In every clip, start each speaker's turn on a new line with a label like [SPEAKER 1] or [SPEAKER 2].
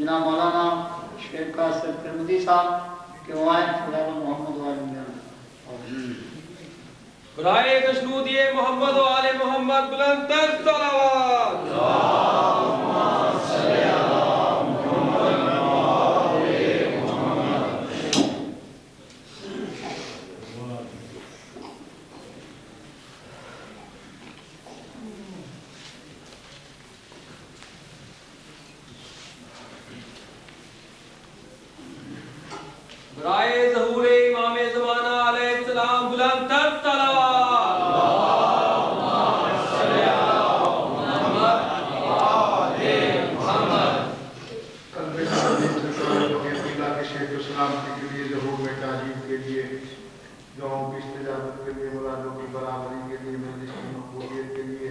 [SPEAKER 1] جناب مولانا شیخ قاسم ترمذی صاحب کہ وہ آئیں خدا محمد و آل محمد
[SPEAKER 2] برائے دشنود یہ محمد و آل محمد بلند تر صلوات اللہم صلی علی محمد و آل محمد برائے ظہور امام زمانہ علیہ السلام بلند تر صلوات
[SPEAKER 3] دعاؤں کی استجابت کے لیے، مرادوں کی برابری کے لیے، مجلس کی مقبولیت کے لیے،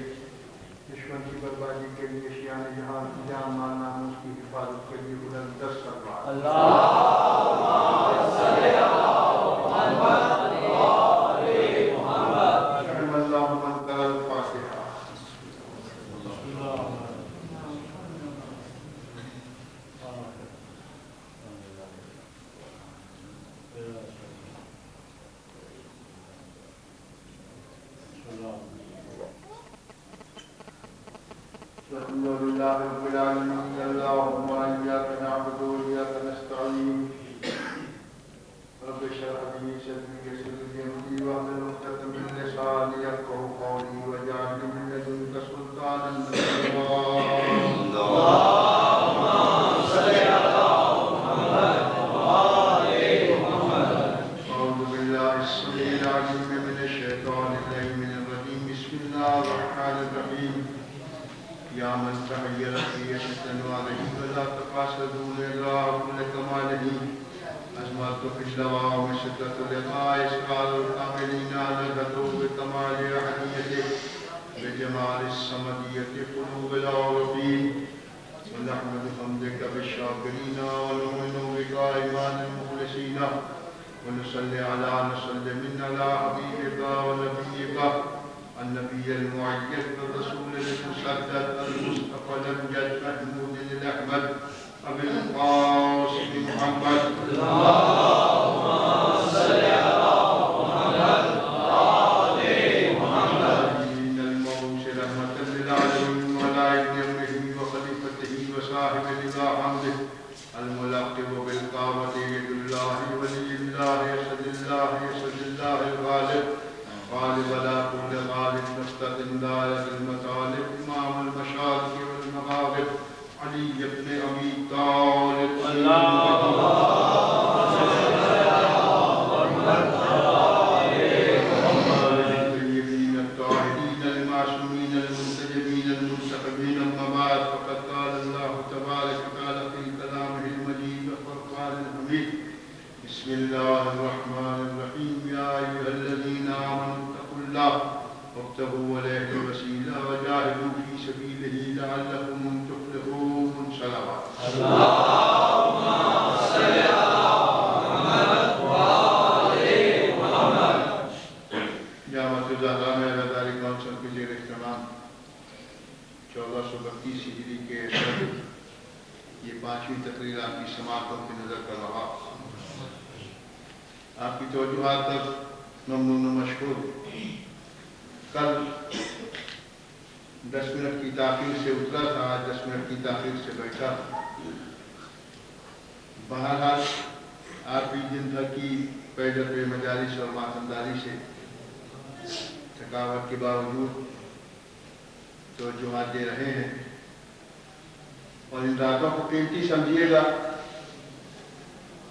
[SPEAKER 3] دشمن کی بربادی کے لیے، شیان جہان کی جان مال ناموس کی حفاظت کے لیے بلند تر صلوات اللہم صلی علی محمد و آل محمد رحم اللہ من قرأ الفاتحہ الحمد لله رب العالمين اللهم إياك نعبد وإياك نستعين رب اشرح لي صدري ويسر لي أمري واحلل عقدة من لساني يفقهوا قولي واجعل لي من لدنك سلطانا نصيرا اللهم صل على محمد وآل محمد أعوذ بالله السميع العليم من الشيطان اللعين الرجيم بسم الله الرحمن الرحيم یا من تحیر فیشت انوارہی ولا تقاسدون اللہ کل کمالہی عظمت و فجلوہ و شدت لقاء اسقال القاملین نظرتو بکمال احدیت بجمال السمدیت قلوب العربین ونحمد حمدک بالشاکرین ونؤمن بک ایمان المخلصین ونصلی علی نصل من علی حبیبک ونبیک النبي المعيد والرسول المسدد المصطفى الامجد محمود الاحمد ابي القاسم محمد اللهم صل على محمد وآل محمد المبعوث رحمة للعالمين وعلى ابن امره وخليفته وصاحب رضا حمده الملقب بالقامة يد الله ولي الله يسد الله يسد الله الغالب غالب على كل غالب مستقم دائرة المطالب إمام المشارق والمغارب علي بن أبي طالب اللهم صل على محمد الطيبين الطاهرين المعصومين المنتجبين المنتخبين أما بعد فقد قال الله تبارك وتعالى في كلامه المجيد والفرقان الحميد بسم الله الرحمن الرحيم يا أيها الذين آمنوا اتقوا الله وابتغوا إليه الوسيلة وجاهدوا في سبيله لعلكم تفلحون صلوات اللهم صل على محمد وآل محمد جامعۃ الزہرا میں ادارے کونسل کے زیر اہتمام 1432 ہجری کے یہ 5ویں تقریر آپ کی سماعتوں کی نظر کر رہا آپ کی توجہات پر ممنون و مشکور کل 10 منٹ کی تاخیر سے اترا تھا آج 10 منٹ کی تاخیر سے بیٹھا بہرحال آپ کی دن بھر کی پیدل پہ مجالس اور ماتمداری سے تھکاوٹ کے باوجود توجہات دے رہے ہیں اور ان راتوں کو قیمتی سمجھیے گا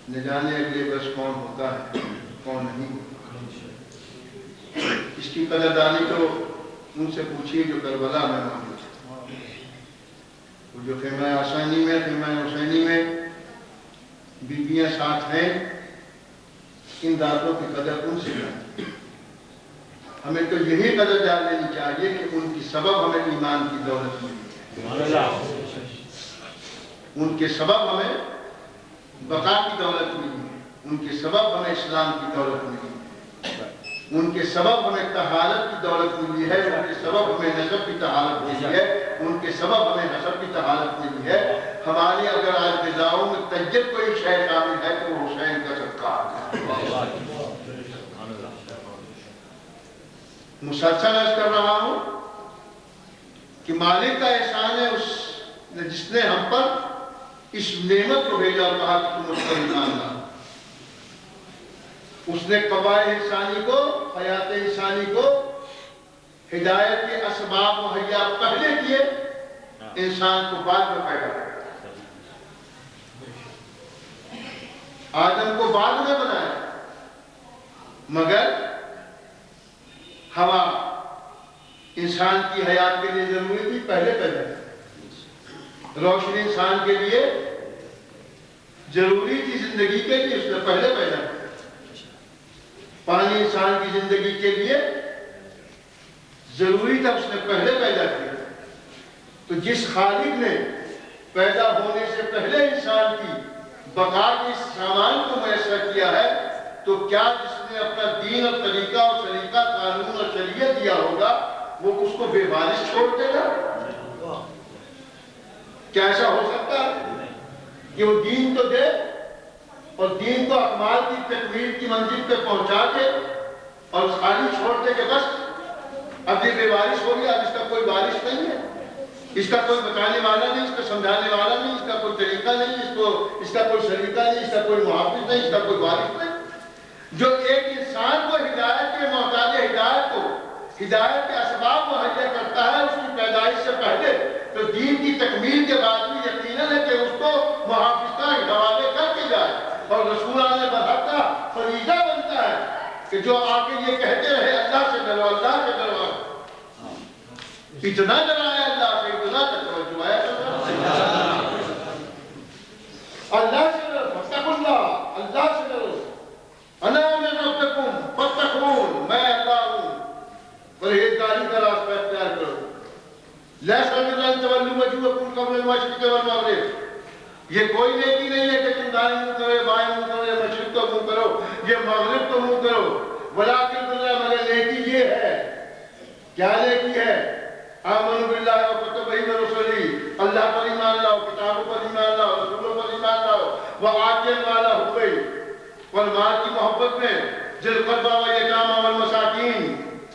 [SPEAKER 3] نہ جانے اگلے برس کون ہوتا ہے کون نہیں اس کی قدردانی تو ان سے پوچھیے جو کربلا میں موجود ہے وہ جو خیمہ حسینی میں بیویاں ساتھ ہیں ان راتوں کی قدر ان سے کریں ہمیں تو یہی قدر جان لینی چاہیے کہ ان کی سبب ہمیں ایمان کی دولت ملی ہے ان کے سبب ہمیں بقا کی دولت ملی ہے ان کے سبب ہمیں اسلام کی دولت ملی ہے ان کے سبب ہمیں طہارت کی دولت ملی ہے ان کے سبب ہمیں نسب کی طہارت ملی ہے ان کے سبب ہمیں حسب کی طہارت ملی ہے ہماری اگر آج غذاؤں میں طیب کوئی شے شامل ہے تو وہ حسین کا صدقہ ہے۔ مسلسل عرض کر رہا ہوں کہ مالک کا احسان ہے اس نے جس نے ہم پر اس نعمت کو بھیجا اور کہا کہ تم اس پر ایمان لاؤ۔ اس نے قواعد انسانی کو، حیات انسانی کو ہدایت کے اسباب مہیا پہلے کیے، انسان کو بعد میں پیدا کیا۔ آدم کو بعد میں بنایا، مگر ہوا انسان کی حیات کے لیے ضروری تھی، پہلے پیدا کی۔ روشنی انسان کے لیے ضروری تھی زندگی کے لیے، اس نے پہلے پیدا کی۔ پانی انسان کی زندگی کے لیے ضروری تھا، اس نے پہلے پیدا کیا۔ تو جس خالق نے پیدا ہونے سے پہلے انسان کی بقا کے سامان کو میسر کیا ہے، تو کیا جس نے اپنا دین اور طریقہ اور سلیقہ، قانون اور شریعت دیا ہوگا، وہ اس کو بے وارث چھوڑ دے گا؟ کیا ایسا ہو سکتا ہے کہ وہ دین تو دے اور دین کو اکمال کی تکمیل کی منزل پہ پہنچا کے اور خالی چھوڑ دے کہ بس اب یہ بے وارث ہو گیا، اب اس کا کوئی وارث نہیں ہے، اس کا کوئی بتانے والا نہیں، اس کا سمجھانے والا نہیں، اس کا کوئی طریقہ نہیں، اس کا کوئی سلیقہ نہیں، اس کا کوئی محافظ نہیں، اس کا کوئی وارث نہیں؟ جو ایک انسان کو ہدایت کے محتاج ہدایت کو ہدایت کے اسباب مہیا کرتا ہے اس کی پیدائش سے پہلے، تو دین کی تکمیل کے بعد بھی یقیناً ہے کہ اس کو محافظ کا حوالے کر کے جائے، اور رسولانہ برحق کا فریضہ بنتا ہے کہ جو آ کے یہ کہتے رہے اللہ سے ڈرو، اللہ سے ڈرو، اتنا ڈرایا اللہ سے، اتنا توجہ ہے اللہ سے ڈرو، فتقوا اللہ، اللہ سے ڈرو، انا من ربکم فاتقون، میں اللہ ہوں، پرہیزگاری کا راستہ اختیار کرو۔ لیس البر ان تولوا وجوہکم قبل المشرق والمغرب، یہ کوئی نیکی نہیں ہے کہ تم دائیں منہ کرو، بائیں منہ کرو، مشرق تو منہ کرو، یہ مغرب تو منہ کرو، ولکن البر، مگر نیکی یہ ہے، کیا نیکی ہے؟ آمنوا باللہ وکتبہ ورسلہ، اللہ پر ایمان لاؤ، کتابوں پر ایمان لاؤ، رسولوں پر ایمان لاؤ، وآتِ المال حقہ، اور مال کی محبت میں ذی القربى والیتامى والمساکین،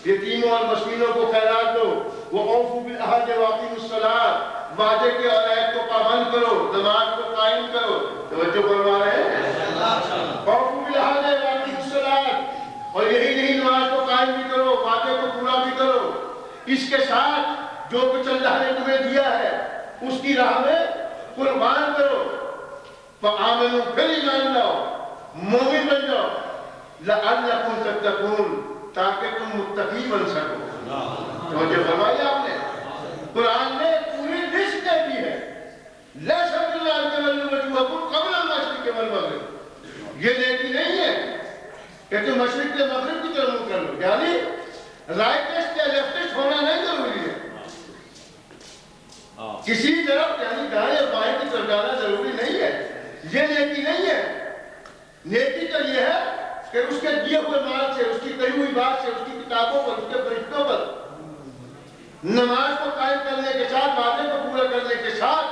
[SPEAKER 3] یتیموں اور مسکینوں کو خیرات دو، وَأَوْفُوا بِالْعَهْدِ وَأَقِیمُوا الصَّلَاۃَ، وعدے کے اور عہد کو پابند کرو، نماز کو قائم کرو۔ توجہ فرما رہے ہیں؟ وَأَوْفُوا بِالْعَهْدِ وَأَقِیمُوا الصَّلَاۃَ، اور یہی نہیں نماز کو قائم بھی کرو، وعدے کو پورا بھی کرو۔ اس کے ساتھ جو کچھ اللہ نے تمہیں دیا ہے اس کی راہ میں قربان کرو، فَآمِنُوا، پھر ایمان لاؤ، مومن بن جاؤ، لَعَلَّكُمْ تَتَّقُونَ، تاکہ تم متقی بن سکو۔ توجہ فرمائی آپ نے؟ قرآن نے پوری لسٹ دے دی ہے، لَيْسَ الْبِرُّ أَن تُوَلُّوا وُجُوهَكُمْ قَبْلَ الْمَشْرِقِ وَالْمَغْرِبِ، یہ نیکی نہیں ہے کہ تم مشرق سے مغرب کی طرف منہ کر لو، یعنی رائٹسٹ یا لیفٹسٹ ہونا نہیں ضروری ہے، کسی طرف یعنی دائیں اور بائیں کی طرف جانا ضروری نہیں ہے، یہ نیکی نہیں ہے۔ نیکی تو یہ ہے کہ اس کے دیے ہوئے مال سے، اس کی کہی ہوئی بات سے، اس کی کتابوں پر، اس کے فرشتوں پر، نماز کو قائم کرنے کے ساتھ، وعدے کو پورا کرنے کے ساتھ،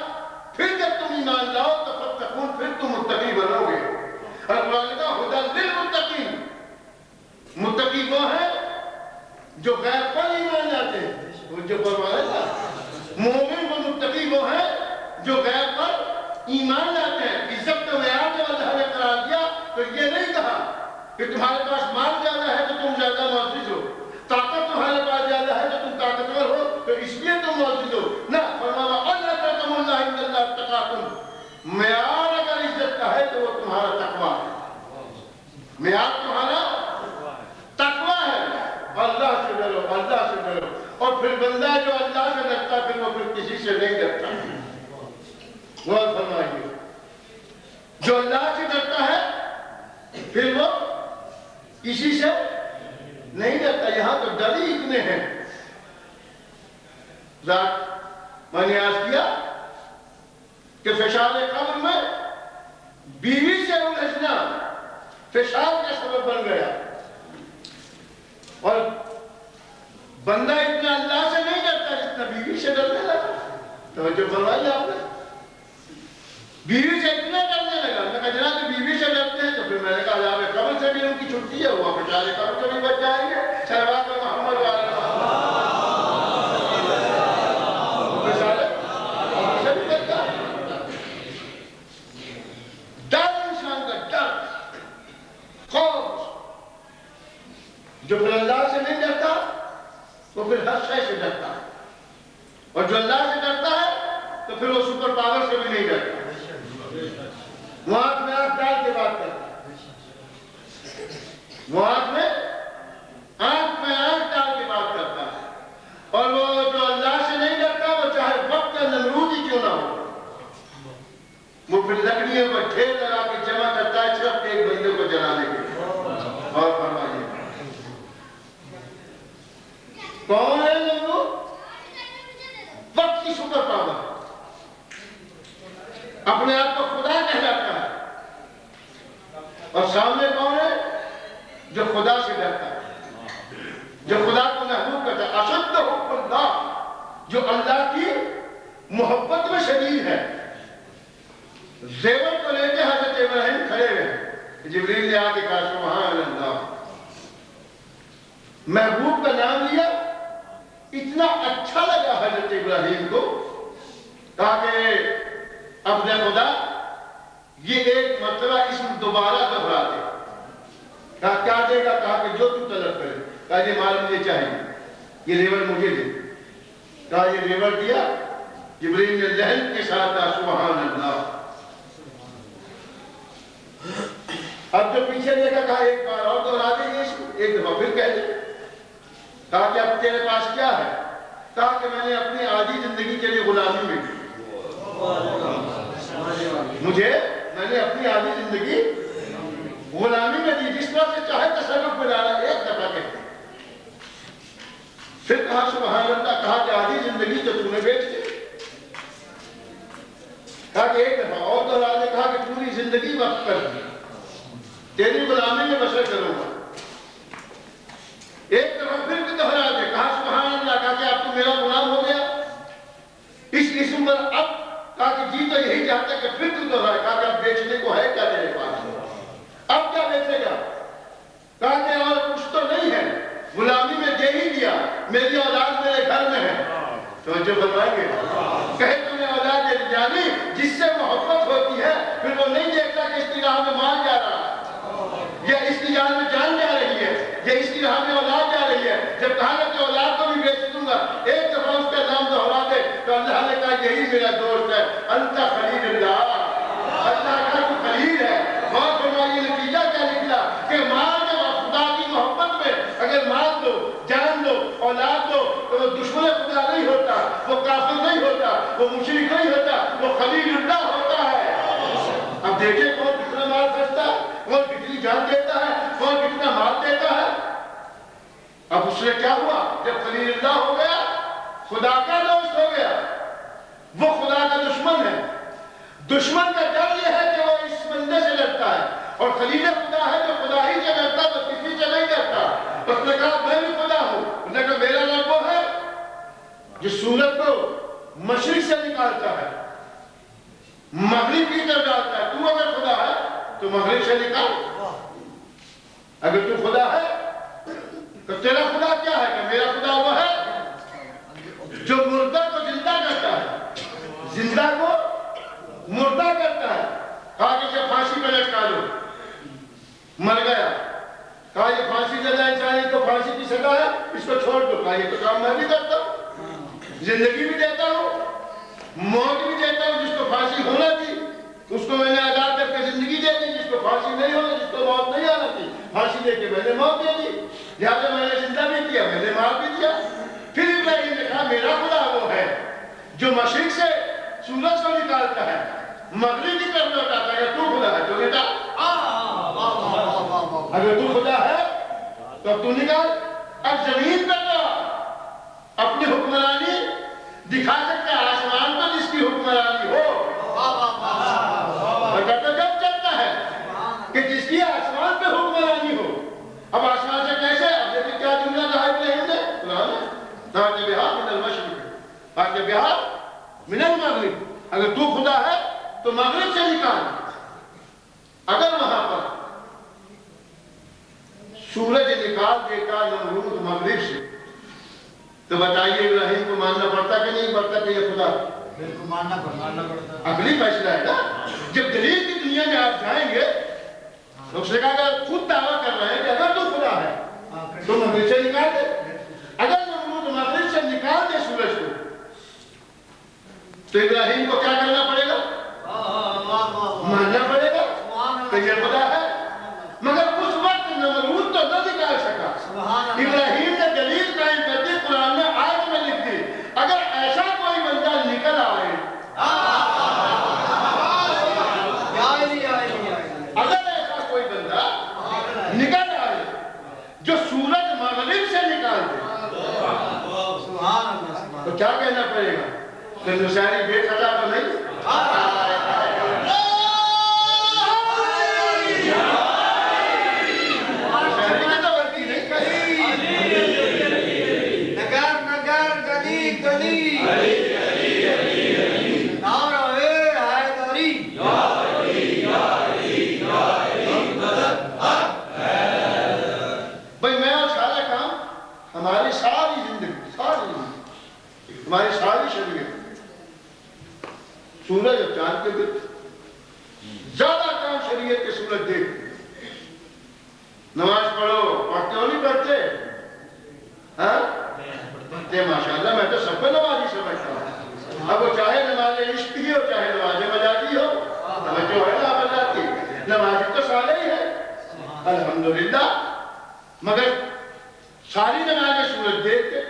[SPEAKER 3] پھر جب تم ایمان لاؤ تو فتقون، پھر تم متقی بنو گے۔ اور قرآن کا ھدی للمتقین، متقی وہ ہیں جو غیب پر ایمان لاتے ہیں، وہ جو فرمایا تھا مومن و متقی وہ ہیں جو غیب پر ایمان لاتے ہیں۔ عزت کا معیار جو اللہ نے قرار دیا تو یہ نہیں کہا کہ تمہارے پاس مال زیادہ ہے تو تم زیادہ معزز ہو، طاقت تمہارے پاس زیادہ ہے تو تم طاقتور ہو تو اس لیے تم معزز ہو، نہ، فرمایا اَنَّ أَكْرَمَكُمْ عِندَ اللَّهِ أَتْقَاكُمْ، معیار اگر عزت کا ہے تو وہ تمہارا تقویٰ ہے، معیار تمہارا تقویٰ ہے، اللہ سے ڈرو، اللہ سے ڈرو۔ اور پھر بندہ جو اللہ سے ڈرتا پھر وہ پھر کسی سے نہیں ڈرتا۔ غور فرمائیے، جو اللہ سے ڈرتا ہے پھر وہ کسی سے نہیں ڈرتا۔ یہاں تو ڈر ہی اتنے ہیں۔ ذات میں نے عرض کیا کہ فشار قبر میں بیوی سے الجھنا فشار کا سبب بن گیا، اور بندہ اتنا اللہ سے نہیں ڈرتا جتنا بیوی سے ڈرنے لگا۔ توجہ فرمائی آپ نے؟ بیوی سے اتنا ڈرنے لگا. میں کہا جناب بیوی سے ڈرتے ہیں. تو پھر میں نے کہا جناب قبر سے بھی ان کی چھٹی ہے, ہوا بیچارے قبر سے بھی بچ جائیں گے. صلوات محمد والے بیچارے قبر سے بھی بچ جائیں گے. ڈر انسان کا ڈر, خوف. جو پھر اللہ سے نہیں ڈرتا وہ پھر ہر شے سے ڈرتا ہے, اور جو اللہ سے ڈرتا ہے تو پھر وہ سپر پاور سے بھی نہیں ڈرتا. وہ آنکھ میں آنکھ ڈال کے بات کرتا ہے, وہ آنکھ میں آنکھ ڈال کے بات کرتا ہے. اور وہ جو اللہ سے نہیں ڈرتا وہ چاہے وقت نمرود ہی کیوں نہ ہو, وہ پھر لکڑیوں پر ڈھیر لگا کے جمع کرتا ہے صرف ایک بندے کو جلانے کے لیے. اور فرمائیے کون ہے نمرود؟ وقت کی سپر پاور, اپنے آپ کو خدا کہلاتا ہے. اور سامنے کون ہے؟ جو خدا سے ڈرتا ہے, جو خدا کو محبوب کرتا ہے. اشد حب اللہ, جو اللہ کی محبت میں شدید ہے. زیور کو لے کے حضرت ابراہیم کھڑے ہوئے, جبریل نے آ کے کہا سبحان اللہ. محبوب کا نام لیا, اتنا اچھا لگا حضرت ابراہیم کو, کہا کہ اپنے خدا یہ ایک مرتبہ اسم دوبارہ دہرا دے. کہا کیا دے گا؟ کہا کہ جو تو طلب کرے. کہا یہ مال مجھے چاہیے, یہ ریوڑ مجھے دے. کہا یہ ریوڑ دیا. جبریل نے لہن کے ساتھ کہا سبحان اللہ. اب جو پیچھے دیکھا کہا ایک بار اور دہرا دے یہ اسم, ایک دفعہ پھر کہہ دے. کہا کہ اب تیرے پاس کیا ہے؟ کہا کہ میں نے اپنی آدھی زندگی کے لیے غلامی میں کی. میں نے اپنی آدھی زندگی غلامی میں دی, جس طرح سے چاہے تصرف میں ڈالا. ایک دفعہ کہتے پھر کہا سبحان اللہ. کہا کہ آدھی زندگی تو تو نے بیچ دی. کہا کہ ایک دفعہ اور دہرا دے. کہا کہ پوری زندگی وقت کر دی, تیری غلامی میں بسر کروں گا. ایک دفعہ پھر بھی دہرا دے. کہا سبحان اللہ. کہا کہ اب تو میرا غلام ہو گیا اس اسم پر. اب کہا کہ جی تو یہی چاہتا ہے کہ پھر تو دہرائے. کہا کہ اب بیچنے کو ہے کیا تیرے پاس؟ اب کیا بیچے گا؟ کہا کہ اور کچھ تو نہیں ہے, غلامی میں دے ہی دیا, میری اولاد میرے گھر میں ہے. توجہ فرمائیں گے, کہے تمہیں اولاد جانی جس سے محبت ہوتی ہے, پھر وہ نہیں دیکھتا کہ اس کی راہ میں مال جا رہا ہے یا اس کی جان میں جان جا رہی ہے یا اس کی راہ میں اولاد جا رہی ہے. جب کہا کہ اولاد کو بھی بیچ دوں گا, ایک دفعہ اس کا نام دہرا دے تو اللہ نے کہا یہی میرا دوست ہے. انت خلیل اللہ, اللہ کا تو خلیل ہے. اور فرمائیے نتیجہ کیا نکلا کہ مال جب خدا کی محبت میں اگر مال دو, جان دو, اولاد دو, تو وہ دشمن خدا نہیں ہوتا, وہ کافر نہیں ہوتا, وہ مشرک نہیں ہوتا, وہ خلیل اللہ ہوتا ہے. اب دیکھیں کون کتنا مال خرچتا ہے, کون کتنی جان دیتا ہے, کون کتنا مال دیتا ہے. اب اس سے کیا ہوا؟ جب خلیل اللہ ہو گیا, خدا کا دوست ہو گیا, وہ خدا کا دشمن ہے. دشمن کا ڈر یہ ہے کہ وہ اس بندے سے لڑتا ہے, اور خلیل خدا ہے جو خدا ہی سے لڑتا, وہ کسی سے نہیں لڑتا. اس نے کہا میں بھی خدا ہوں. اس نے کہا میرا رب وہ ہے جو سورج کو مشرق سے نکالتا ہے, مغرب کی طرف ڈالتا ہے. تو اگر خدا ہے تو مغرب سے نکال. اگر تو خدا ہے تو تیرا خدا کیا ہے؟ کہ میرا خدا وہ ہے جو مردہ کو زندہ کرتا ہے, زندہ کو مردہ کرتا ہے. کہا کہ اسے پھانسی پہ لٹکا دو, مر گیا. کہا یہ پھانسی سزا انسانی تو پھانسی کی سزا ہے, اس کو چھوڑ دو. کہا یہ تو کام میں بھی کرتا ہوں, زندگی بھی دیتا ہوں, موت بھی دیتا ہوں. جس کو پھانسی ہونا تھی اس کو میں نے آزاد کر کے زندگی دے دی, جس کو پھانسی نہیں ہونا, جس کو موت نہیں آنا تھی, پھانسی دے کے میں نے موت دے دی. لہٰذا میں نے زندہ بھی کیا, میں نے مار بھی دیا. پھر ابراہیم نے کہا میرا خدا وہ ہے جو مشرق سے سورج کو نکالتا ہے, مغرب کی طرف لوٹاتا ہے. تو خدا ہے تو نکال. اگر تو خدا ہے تو اب تو نکال. اب زمین پر تو اپنی حکمرانی دکھا سکتا ہے, آسمان پر جس کی حکمرانی ہو. تو جب چلتا ہے کہ جس کی آسمان پہ حکمرانی ہو. اب آسمان سے کیسے؟ اب دیکھیں کیا جملہ کہا ابراہیم نے, قرآن ہے, تاکہ بہار من المشرق, تاکہ بہار من المغرب. اگر تو خدا ہے تو مغرب سے نکال. اگر وہاں پر سورج نکال دیتا نمرود مغرب سے تو بتائیے ابراہیم کو ماننا پڑتا کہ نہیں پڑتا کہ یہ خدا؟
[SPEAKER 1] بالکل ماننا پڑتا.
[SPEAKER 3] اگلی فیصلہ ہے نا. جب دلیل کی دنیا میں آپ جائیں گے تو اس نے کہا کہ خود دعویٰ کر رہے ہیں کہ اگر تو خدا ہے تو مغرب سے نکال دے. اگر نمرود مغرب سے نکال دے سورج کو تو ابراہیم کو کیا کرنا پڑے گا؟ ماننا پڑے گا کہ یہ خدا ہے. مگر اس وقت نمرود تو نہ نکال سکا. ابراہیم نے دلیل قائم کر دی, قرآن نے آیت میں لکھ دی اگر ایسا کوئی بندہ نکل آئے, اگر ایسا کوئی بندہ نکل آئے جو سورج مغرب سے نکال دے تو کیا کہنا پڑے گا؟ کہ نشاری بے خدا تو نہیں. ہماری ساری شریعت سورج اور چاند کے گرد زیادہ کام شریعت کے سورج دیکھ. نماز پڑھو, پڑھتے ہو نہیں پڑھتے؟ ہاں پڑھتے ماشاءاللہ. میں تو سب کو نمازی سمجھتا ہوں. اب وہ چاہے نماز عشق کی ہو چاہے نماز مجازی ہو, توجہ ہے نا مجازی, نمازی تو سارے ہی ہے الحمدللہ. مگر ساری نمازیں سورج دیکھ کے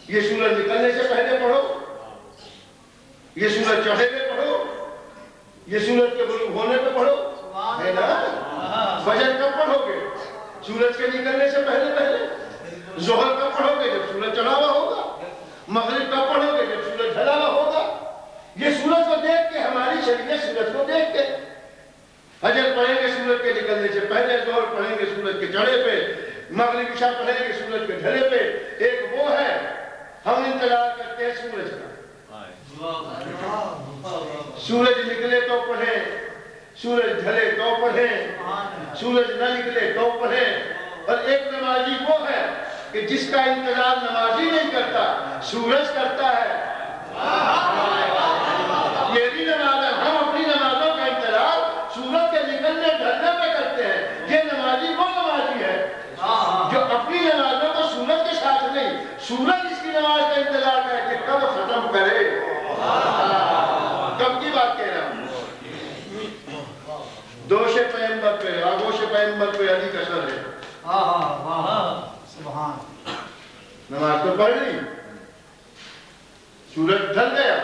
[SPEAKER 3] یہ سورج نکلنے سے پہلے پڑھو, یہ سورج چڑھے ہوئے پڑھو, یہ سورج کے غروب ہونے پہ پڑھو, ہے نا. فجر کب پڑھو گے؟ سورج کے نکلنے سے پہلے پہلے. ظہر کب پڑھو گے؟ جب سورج چڑھا ہوا ہوگا. مغرب کب پڑھو گے؟ جب سورج ڈھلا ہوا ہوگا. یہ سورج کو دیکھ کے ہماری شریعت سورج کو دیکھ کے. فجر پڑھیں گے سورج کے نکلنے سے پہلے, ظہر پڑھیں گے سورج کے چڑھے پہ, مغرب عشاء پڑھیں گے سورج کے ڈھلے پہ. ایک وہ ہے ہم انتظار کرتے ہیں سورج کا. سورج نکلے تو پڑھیں, سورج ڈھلے تو پڑھیں, سورج نہ نکلے تو پڑھیں. اور ایک نمازی وہ ہے کہ جس کا انتظار نمازی نہیں کرتا, سورج کرتا ہے. یہ بھی نماز ہے. ہم اپنی نمازوں کا انتظار سورج کے نکلنے ڈھلنے پہ کرتے ہیں. یہ نمازی وہ نمازی ہے جو اپنی نمازوں کو سورج کے ساتھ نہیں, سورج اس کی نماز کا انتظار کرے کہ کب ختم کرے. کب کی بات کہہ رہا ہوں؟ دوش پیغمبر پہ, آگوش پیغمبر پہ علی کا سر ہے. نماز تو پڑھ لی, سورج ڈھل گیا.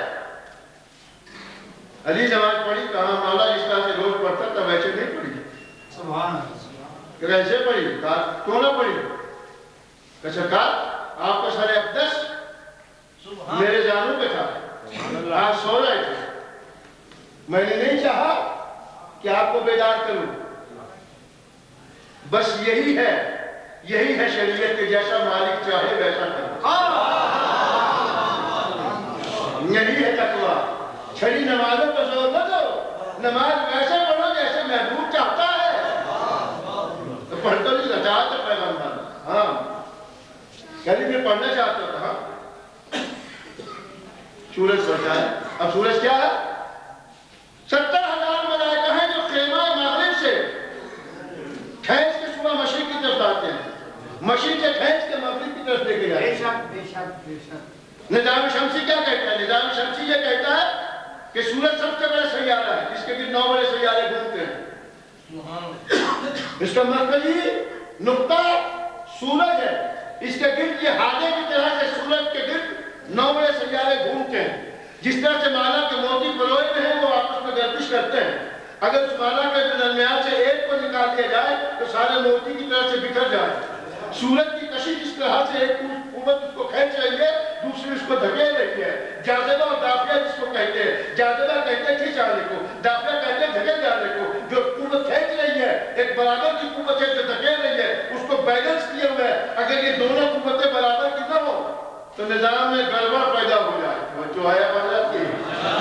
[SPEAKER 3] علی نماز پڑھی, کہاں مولا اس طرح سے روز پڑھتا تھا ویسے نہیں پڑھی. کہ ویسے پڑھی, کہا کیوں نہ پڑھی؟ کہ سرکار آپ کا سر اقدس میرے جانوں پہ تھا, آپ سو رہے تھے, میں نے نہیں چاہا کہ آپ کو بیدار کروں. بس یہی ہے شریعت کے جیسا مالک چاہے ویسا کرو. یہی ہے تقویٰ. چھڑی نمازوں پر زور نہ دو, نماز ویسے پڑھو جیسے محبوب چاہتا ہے. تو پڑھ تو نہیں رہا تھا پیغمبر. ہاں کہلی میں پڑھنا چاہتا تھا. سورج بڑھتا ہے. اب سورج کیا ہے؟ 70,000 ملائکہ ہیں جو خیمہ مغرب سے کھینچ کے صبح مشرق کی طرف آتے ہیں, مشرق سے کھینچ کے مغرب کی طرف لے کے جاتے ہیں. نظام شمسی کیا کہتا ہے؟ نظام شمسی یہ کہتا ہے کہ سورج سب سے بڑا سیارہ ہے جس کے گرد 9 بڑے سیارے گھومتے ہیں. اس کا مرکزی نقطہ سورج ہے. اس کے گرد یہ ہادے کی طرح سے سورج کے گرد 9 بڑے سیارے گھومتے ہیں. جس طرح سے مالا کے موتی پروئے میں ہیں وہ آپس میں گردش کرتے ہیں. اگر اس مالا کے درمیان سے ایک کو نکال دیا جائے تو سارے موتی کی طرح سے بکھر جائے. سورج کی کشش اس طرح سے ایک قوت اس کو کھینچ رہی ہے, دوسری اس کو دھکیل رہی ہے. جاذبہ اور دافعہ جس کو کہتے ہیں, جاذبہ کہتے ہیں کھینچ آنے کو, دافعہ کہتے ہیں دھکیل جانے کو. جو قوت کھینچ رہی ہے ایک برابر کی قوت ہے جو دھکیل رہی ہے, اس کو بیلنس کیے ہوئے. اگر یہ دونوں قوتیں برابر کی نہ ہو تو نظام میں گڑبڑ پیدا ہو جائے. جو آیا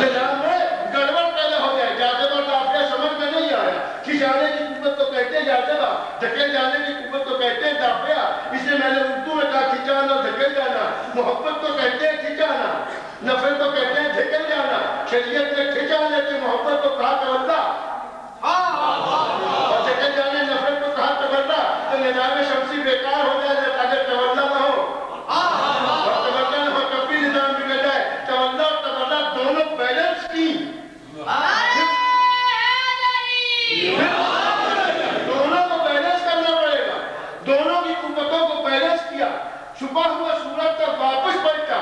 [SPEAKER 3] نظام میں گڑبڑ پیدا جاذبہ، دھکیل جانے کی قوت کو کہتے ہیں دافعہ. اسے میں نے اردو میں کہا کھینچانا اور دھکیل جانا. محبت کو کہتے ہیں کھینچانا، نفرت کو کہتے ہیں دھکیل جانا. شریعت نے کھینچا لیتے محبت کو کہا تولا، اور دھکیل جانے نفرت کو کہا تولا. تو نظام شمسی بیکار ہو جائے اگر تولا نہ ہو، اور تولا نہ ہو تب بھی نظام بگڑ جائے. تولا اور تولا دونوں بیلنس کی، دونوں کو بیلنس کرنا پڑے گا. دونوں کی قوتوں کو بیلنس کیا. چھپا ہوا سورج تک واپس پلٹا.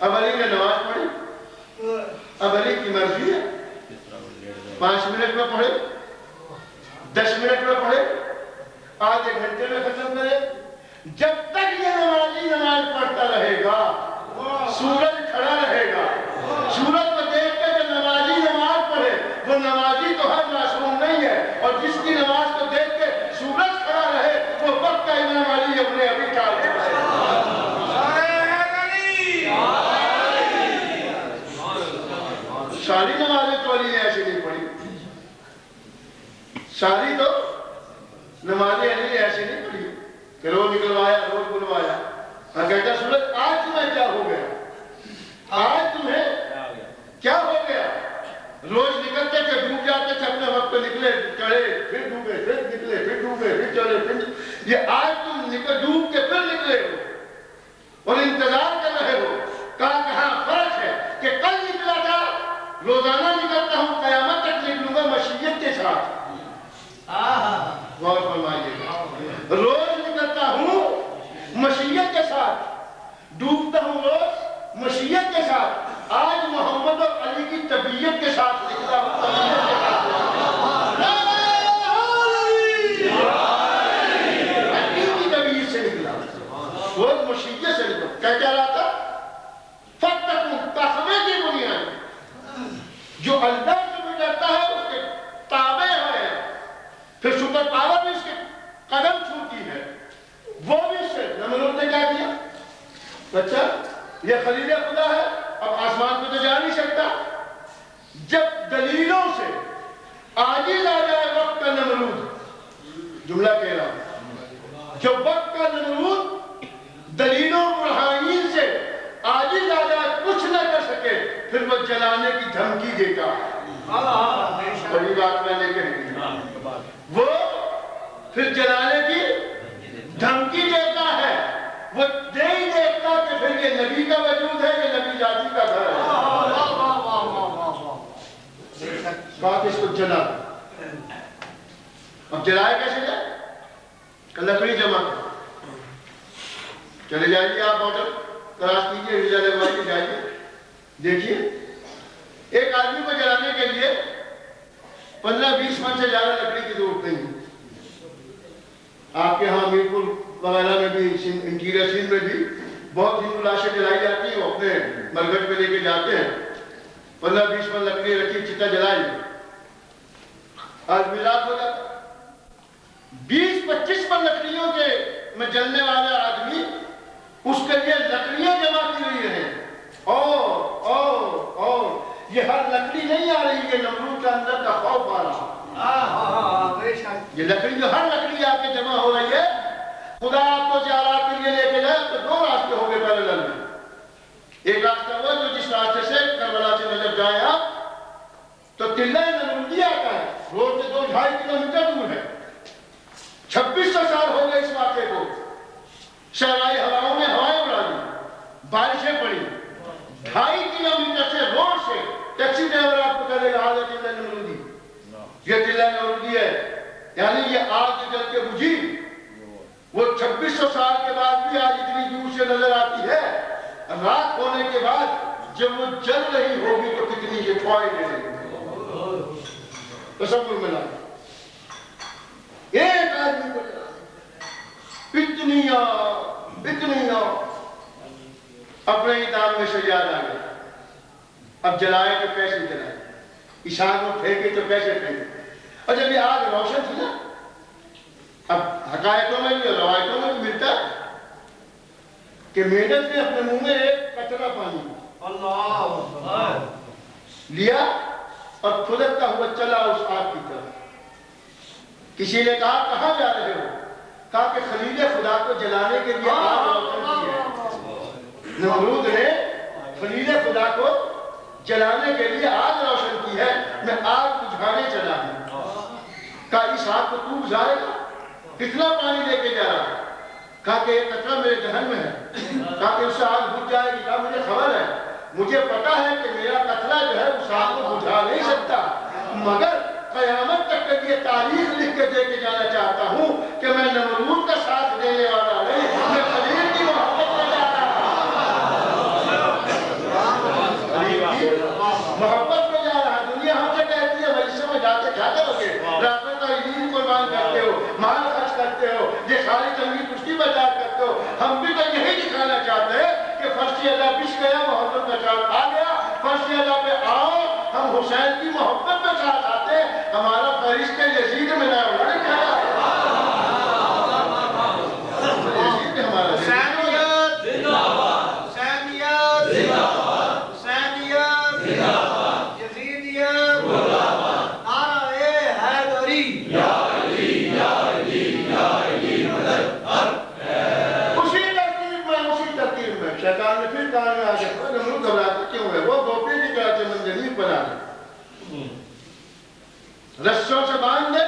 [SPEAKER 3] اب علی نے نماز پڑھی، اب علی کی مرضی ہے 5 منٹ میں پڑھے، 10 منٹ میں پڑھے، آدھے گھنٹے میں ختم کرے. جب تک یہ نمازی نماز پڑھتا رہے گا سورج کھڑا رہے گا. سورج کو دیکھ کے جو نمازی نماز پڑھے وہ نمازی تو ہر معصوم نہیں ہے، اور جس کی نماز کو دیکھ کے سورج کھڑا رہے وہ وقت کا امام علی اپنے ابھی ٹال دے. ساری نمازیں تو علی نے ایسی نہیں پڑھی، ساری تو نمازیں علی نے ایسی نہیں پڑھی کہ روز نکلوایا روز بلوایا. اور کہتا سورج آج تمہیں کیا ہو گیا، آج تمہیں کیا ہو گیا. روز نکلتے تھے ڈوب جاتے تھے اپنے وقت پہ، نکلے چڑھے پھر ڈوبے پھر نکلے پھر ڈوبے پھر چڑھے پھر. یہ آج تم ڈوب کے پھر نکلے ہو اور انتظار کر رہے ہو. کہاں فرق ہے کہ کل نکلا تھا، روزانہ نکلتا ہوں، قیامت تک نکلوں گا مشیت کے ساتھ. غور فرمائیے، روز نکلتا ہوں مشیت کے ساتھ، ڈوبتا ہوں روز مشیت کے ساتھ. آج محمد اور علی کی طبیعت کے ساتھ نکلا ہوں، طبیعت کے ساتھ علی کی طبیعت سے نکلا، روز مشیت سے نکلا. کیا رہا تھا؟ فتقوا تقوی کی بنیاد. جو اللہ سے ڈرتا ہے اس کے تابع ہے، پھر سپر پاور بھی اس کے قدم چھوٹی ہے. وہ بھی اس سے نمرود نے کیا کیا؟ اچھا یہ خلیل خدا ہے، اب آسمان پہ تو جا نہیں سکتا. جب دلیلوں سے عاجز آ جائے وقت کا نمرود، جملہ کہہ رہا ہوں، جب وقت کا نمرود دلیلوں برہانین سے عاجز آ جائے کچھ نہ کر سکے، پھر وہ جلانے کی دھمکی دیتا ہے. بڑی بات میں نے کہی، وہ پھر جلانے کی دھمکی دیتا ہے. وہ نہیں دیکھتا کہ پھر یہ نبی کا وجود ہے، یہ نبی جاتی کا گھر ہے. کہا کہ اس کو جلا. اب جلائے کیسے جائے؟ لکڑی جمع کر، چلے جائیے آپ آرڈر کراس کیجیے، ویزا لگوائیے، جائیے. دیکھیے ایک آدمی کو جلانے کے لیے 15-20 من سے زیادہ لکڑی کی ضرورت نہیں ہے. آپ کے ہاں میرپور وغیرہ میں بھی، انٹیریئر سندھ میں بھی بہت ہندو لاشیں جلائی جاتی ہیں. وہ اپنے مرگٹ پہ لے کے جاتے ہیں، 15-20 من لکڑی رکھی، چتا جلائی، آج ملاپ ہو جاتا. 20-25 من لکڑیوں کے میں جلنے والا آدمی اس کے لیے لکڑیاں جمع کی ہوئی ہیں. اور یہ ہر لکڑی نہیں آ رہی، یہ نمرود کا اندر کا خوف آ رہا. یہ لکڑی جو ہر لکڑی آ کے جمع ہو رہی ہے، خدا آپ کو زیارات کے لیے لے کے جائے تو 2 راستے ہو گئے پیرالل میں. ایک راستہ وہ جو جس راستے سے کربلا سے نجف جائے آپ تو تلہ نمرودی آتا ہے، روڈ سے 2-2.5 کلومیٹر دور ہے. 2600 سال ہو گئے اس واقعے کو. شہرائی ہواؤں میں ہوائیں اڑا دی، بارشیں پڑی، 2.5 کلومیٹر سے روڈ سے ٹیکسی ڈرائیور آپ کو کہے گا حاضر تلہ نمرودی. یہ تلہ نمرودی ہے، یعنی یہ آگ جل کے بجھی. وہ 2600 سال کے بعد بھی آج اتنی دور سے نظر آتی ہے. رات ہونے کے بعد جب وہ جل رہی ہوگی تو کتنی یہ فوائد ہے. تصور میں لا ایک آدمی کو اتنی اپنے اتاب میں سے یاد آ گیا. اب جلائے تو کیسے جلائے، اشار کو پھینکے تو کیسے پھینکے. اور جب یہ آگ روشن تھی نا، اب حقائقوں میں بھی اور روایتوں میں بھی ملتا ہے کہ مینڈک نے اپنے منہ میں ایک قطرہ پانی لیا اور پھدکتا ہوا چلا اس آگ کی طرف.
[SPEAKER 4] کسی نے کہا کہاں جا رہے ہو؟ کہا کہ خلیل خدا کو جلانے کے لیے آگ روشن کی ہے۔ نمرود نے خلیل خدا کو جلانے کے لیے آگ روشن کی ہے، میں آگ بجھانے چلا ہوں۔ کہا اس آگ کو تو بجھائے گا؟ کتنا پانی لے کے جا رہا ہے؟ کہا کہ ایک قطرہ میرے ذہن میں ہے، کہا کہ اس سے آگ بجھ جائے گی۔ کہا مجھے خبر ہے، مجھے پتا ہے کہ میرا قطرہ جو ہے اس آگ کو بجھا نہیں سکتا، مگر قیامت تک کے لیے تاریخ لکھ کے دے کے جانا چاہتا ہوں کہ میں نمرود کا ساتھ دینے والا نہیں، میں خلیل کی محبت میں جا رہا محبت میں جا رہا۔ دنیا ہم سے کہتی ہے مجلسوں میں جا کے کیا کرو گے؟ راتوں کا دین قربان کرتے ہو، مال خرچ کرتے ہو، یہ ساری چنگی کشتی بازار کرتے ہو۔ ہم بھی تو یہی دکھانا چاہتے ہیں کہ فرشتے اللہ پش گیا، محبت کا چاند آ گیا، فرشتے اللہ پہ آؤ، ہم حسین کی محبت میں ساتھ آتے ہیں۔ ہمارا فرشتے یزید میں نہ ہونا نہیں کھایا یزید میں ہمارا حسینیت زندہ باد، حسینیت زندہ باد، حسینیت زندہ باد، یزیدیت مردہ باد، نعرہ حیدری یا علی یا علی یا علی مدد ہر۔ اسی ترتیب میں شیطان نے پھر کان میں آ گیا، نمرود گھبراتا کیوں ہے؟ وہ گوپی کی طرح سے منجنیق بنا لے، رسوں سے باندھ دے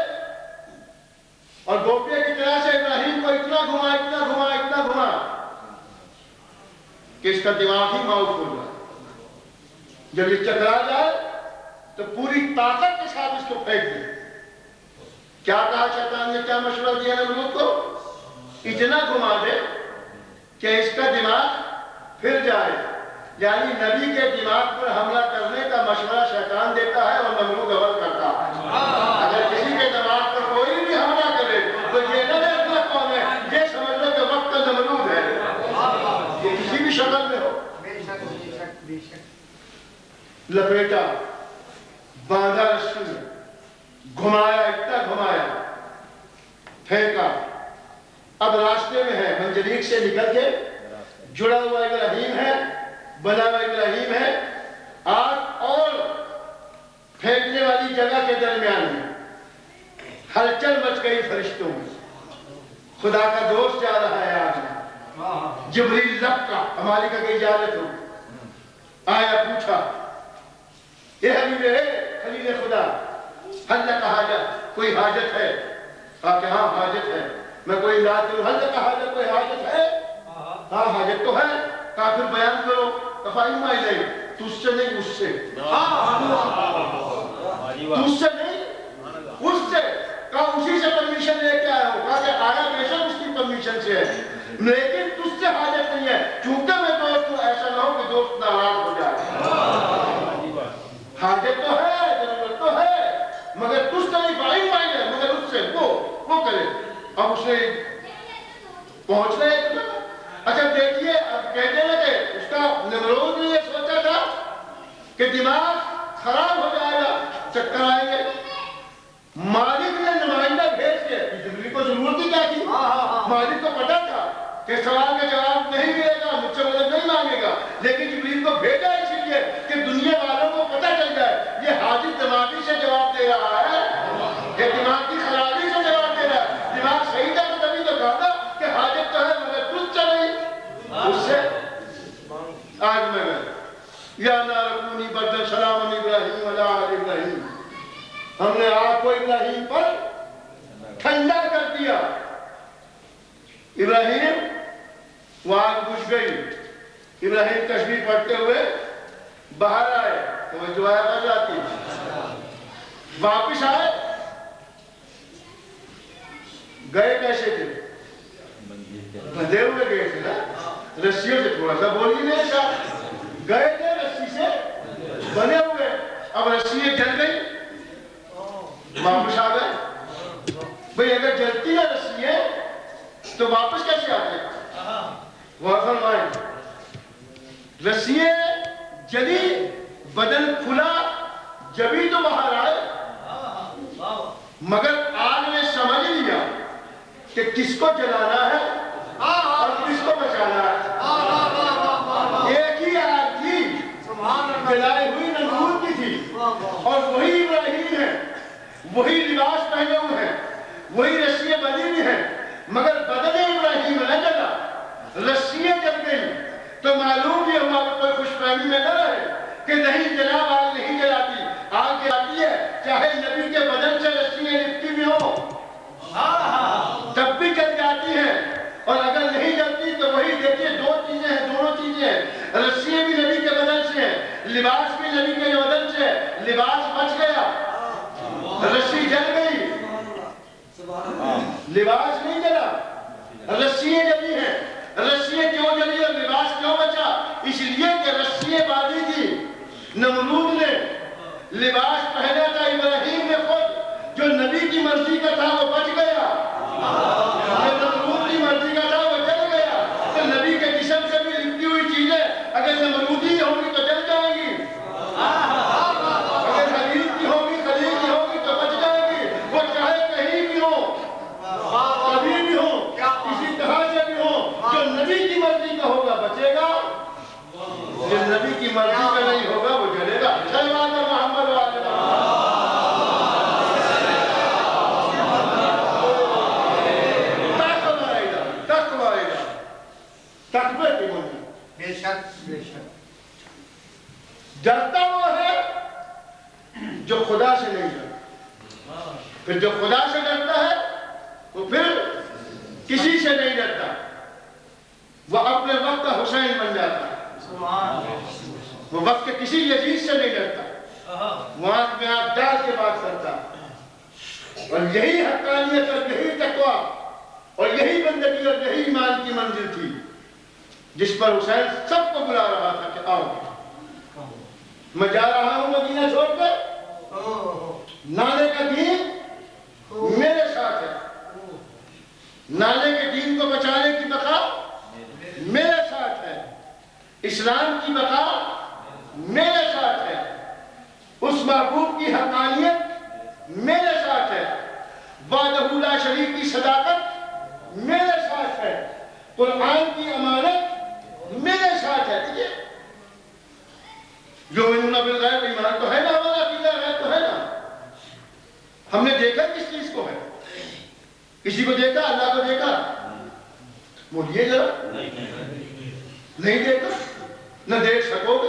[SPEAKER 4] اور گوپی کی طرح سے ابراہیم کو اتنا گھما اتنا گھما اتنا گھما کہ اس کا دماغ ہی ماؤٹ ہو جائے۔ جب یہ چکرا جائے تو پوری طاقت کے ساتھ اس کو پھینک دے۔ کیا کہا شیطان نے، کیا مشورہ دیا نمرود کو؟ اتنا گھما دے کہ اس کا دماغ پھر جائے، یعنی نبی کے دماغ پر حملہ کرنے کا مشورہ شیطان دیتا ہے اور نمرود عمل کرتا ہے۔ اگر کسی کے دماغ پر کوئی بھی حملہ کرے تو یہ نہ دیکھنا کون ہے، یہ سمجھ لو کہ وقت کا نمرود ہے، یہ کسی بھی شکل میں ہو۔ لپیٹا، باندھا رسی میں، گھمایا اتنا گھمایا، پھینکا۔ اب راستے میں ہے، منجنیق سے نکل کے جڑا ہوا ابراہیم ہے، بنا ہوا ابراہیم ہے، آگ اور پھینکنے والی جگہ کے درمیان میں ہلچل مچ گئی فرشتوں میں۔ خدا کا دوست جا رہا ہے آج میں، جبریل لب کا ہماری کا کہ اجازت ہو، آیا پوچھا اے حبیب اے خلیل خدا، حل لک حاجت، کوئی حاجت ہے؟ کہا کہ ہاں حاجت ہے، میں کوئی امداد کروں۔ حل لک حاجت، کوئی حاجت ہے؟ ہاں حاجت تو ہے۔ کہا پھر بیان کرو۔ کفائم آئی، تو اس سے نہیں، اس سے، تو اس سے نہیں، اس سے۔ کہا اسی سے پرمیشن لے کے آیا ہوں۔ کہا کہ آیا بے شک اس کی پرمیشن سے ہے، لیکن تجھ سے حاجت نہیں ہے، چونکہ میں دوست ہوں، ایسا نہ ہو کہ دوست ناراض ہو جائے۔ حاجت تو ہے، ضرورت تو ہے، مگر تجھ سے نہیں، فائم آئی ہے، مگر اس سے وہ کرے۔ اب اس نے پہنچنا ہے۔ اچھا دیکھیے، اب کہتے ہیں کہ اس کا نمرود نے یہ سوچا تھا کہ دماغ خراب ہو جائے گا، چکر آئیں گے۔ مالک نے نمائندہ بھیج کے، جبریل کو ضرورت ہی کیا تھی؟ مالک کو پتا تھا کہ سوال کا جواب نہیں ملے گا، مجھ سے مدد نہیں مانگے گا، لیکن جبریل کو بھیجا اسی لیے کہ دنیا والوں کو پتا چل جائے یہ حاجت دماغی سے جواب دے رہا ہے، یہ دماغ کی خرابی سے جواب دے رہا ہے۔ دماغ صحیح تھا تو تبھی تو کہا تھا کہ حاجت تو ہے مگر کچھ چلے اس سے۔ آج میں یا نارکونی بردن سلام ابراہیم علی ابراہیم، ہم نے آگ کو ابراہیم پر ٹھنڈا کر دیا۔ ابراہیم، وہ آگ بجھ گئی۔ ابراہیم تسبیح پڑھتے ہوئے باہر آئے، تو وہ دعا کر جاتی، واپس آئے، گئے کیسے تھے؟ بندھے ہوئے گئے تھے نا، رسیوں سے، تھوڑا سا بولی نہیں تھا، گئے تھے رسی سے بنے ہوئے، اب رسیاں جل گئی، واپس آ گئے۔ بھئی اگر جلتی ہے رسیاں تو واپس کیسے آتے؟ وہ فرمائیں رسیاں جلی، بدن کھلا، جبھی تو باہر آئے، مگر آگ نے سمجھ لیا کہ کس کو جلانا ہے اور کس کو بچانا ہے۔ ایک ہی آگ تھی، جلائی ہوئی نمرود کی تھی، اور وہی ابراہیم ہے، وہی لباس پہنے ہوئے ہیں، وہی رسیاں بدلی بھی ہیں، مگر بدن ابراہیم نہ جلا، رسیاں جل گئی تو معلوم یہ ہوا کہ کوئی خوش فہمی میں نہ رہے کہ نہیں جناب آگ نہیں جلاتی، آگ جلاتی ہے، چاہے نبی کے بدن سے رسیاں لپٹی بھی ہوں تب بھی جل جاتی ہیں، اور اگر نہیں جلتی تو وہی دیکھیے دو چیزیں ہیں، دونوں چیزیں ہیں، رسیاں بھی نبی کے بدن سے ہیں، لباس بھی نبی کے بدن سے ہے، لباس بچ گیا، رسی جل گئی، لباس نہیں جلا، رسیاں جلی ہیں۔ رسیاں کیوں جلی اور لباس کیوں بچا؟ اس لیے کہ رسیاں باندھی تھی نمرود نے، لباس پہنا تھا ابراہیم نے خود، جو نبی کی مرضی کا تھا وہ بچ گیا، جو نمرود کی مرضی کا تھا وہ جل گیا۔ تو نبی کے جسم سے بھی لپٹی ہوئی چیزیں اگر نمرودی ہوں گی تو جل جائیں گی، اگر خلیل کی ہوگی تو بچ جائیں گی، وہ چاہے کہیں بھی ہو، کبھی بھی ہو، کسی طرح سے بھی ہو، جو نبی کی مرضی کا ہوگا بچے گا، جو نبی کی مرضی کا نہیں ہوگا وہ جلے گا۔ سلوات محمد وعلیہ تقوی کی منزل،
[SPEAKER 1] بے شک بے شک،
[SPEAKER 4] ڈرتا وہ ہے جو خدا سے نہیں ڈرتا، پھر جو خدا سے ڈرتا ہے وہ پھر کسی سے نہیں ڈرتا، وہ اپنے وقت کا حسین بن جاتا ہے، وہ وقت کے کسی یزید سے نہیں ڈرتا، وہ آنکھ میں آنکھ ڈال کے بات کرتا، اور یہی حقانیت اور یہی تقوی اور یہی بندگی اور یہی ایمان کی منزل تھی جس پر حسین سب کو بلا رہا تھا کہ آؤ میں جا رہا ہوں مدینہ چھوڑ کر، نانے کا دین میرے ساتھ ہے، نانے کے دین کو بچانے کی بقا میرے ساتھ ہے، اسلام کی بقا میرے ساتھ ہے، اس محبوب کی حقانیت میرے ساتھ ہے، وحدہ لا شریک کی صداقت میرے ساتھ ہے، قرآن کی امانت میرے ساتھ ہے۔ دیکھیے یؤمنون بالغیب، ایمان تو ہے نا، ہمارا عقیدہ غیب تو ہے نا، ہم نے دیکھا کس چیز کو ہے؟ کسی کو دیکھا؟ اللہ کو دیکھا؟ بولیے ذرا، نہیں دیکھا، نہ دیکھ سکو گے،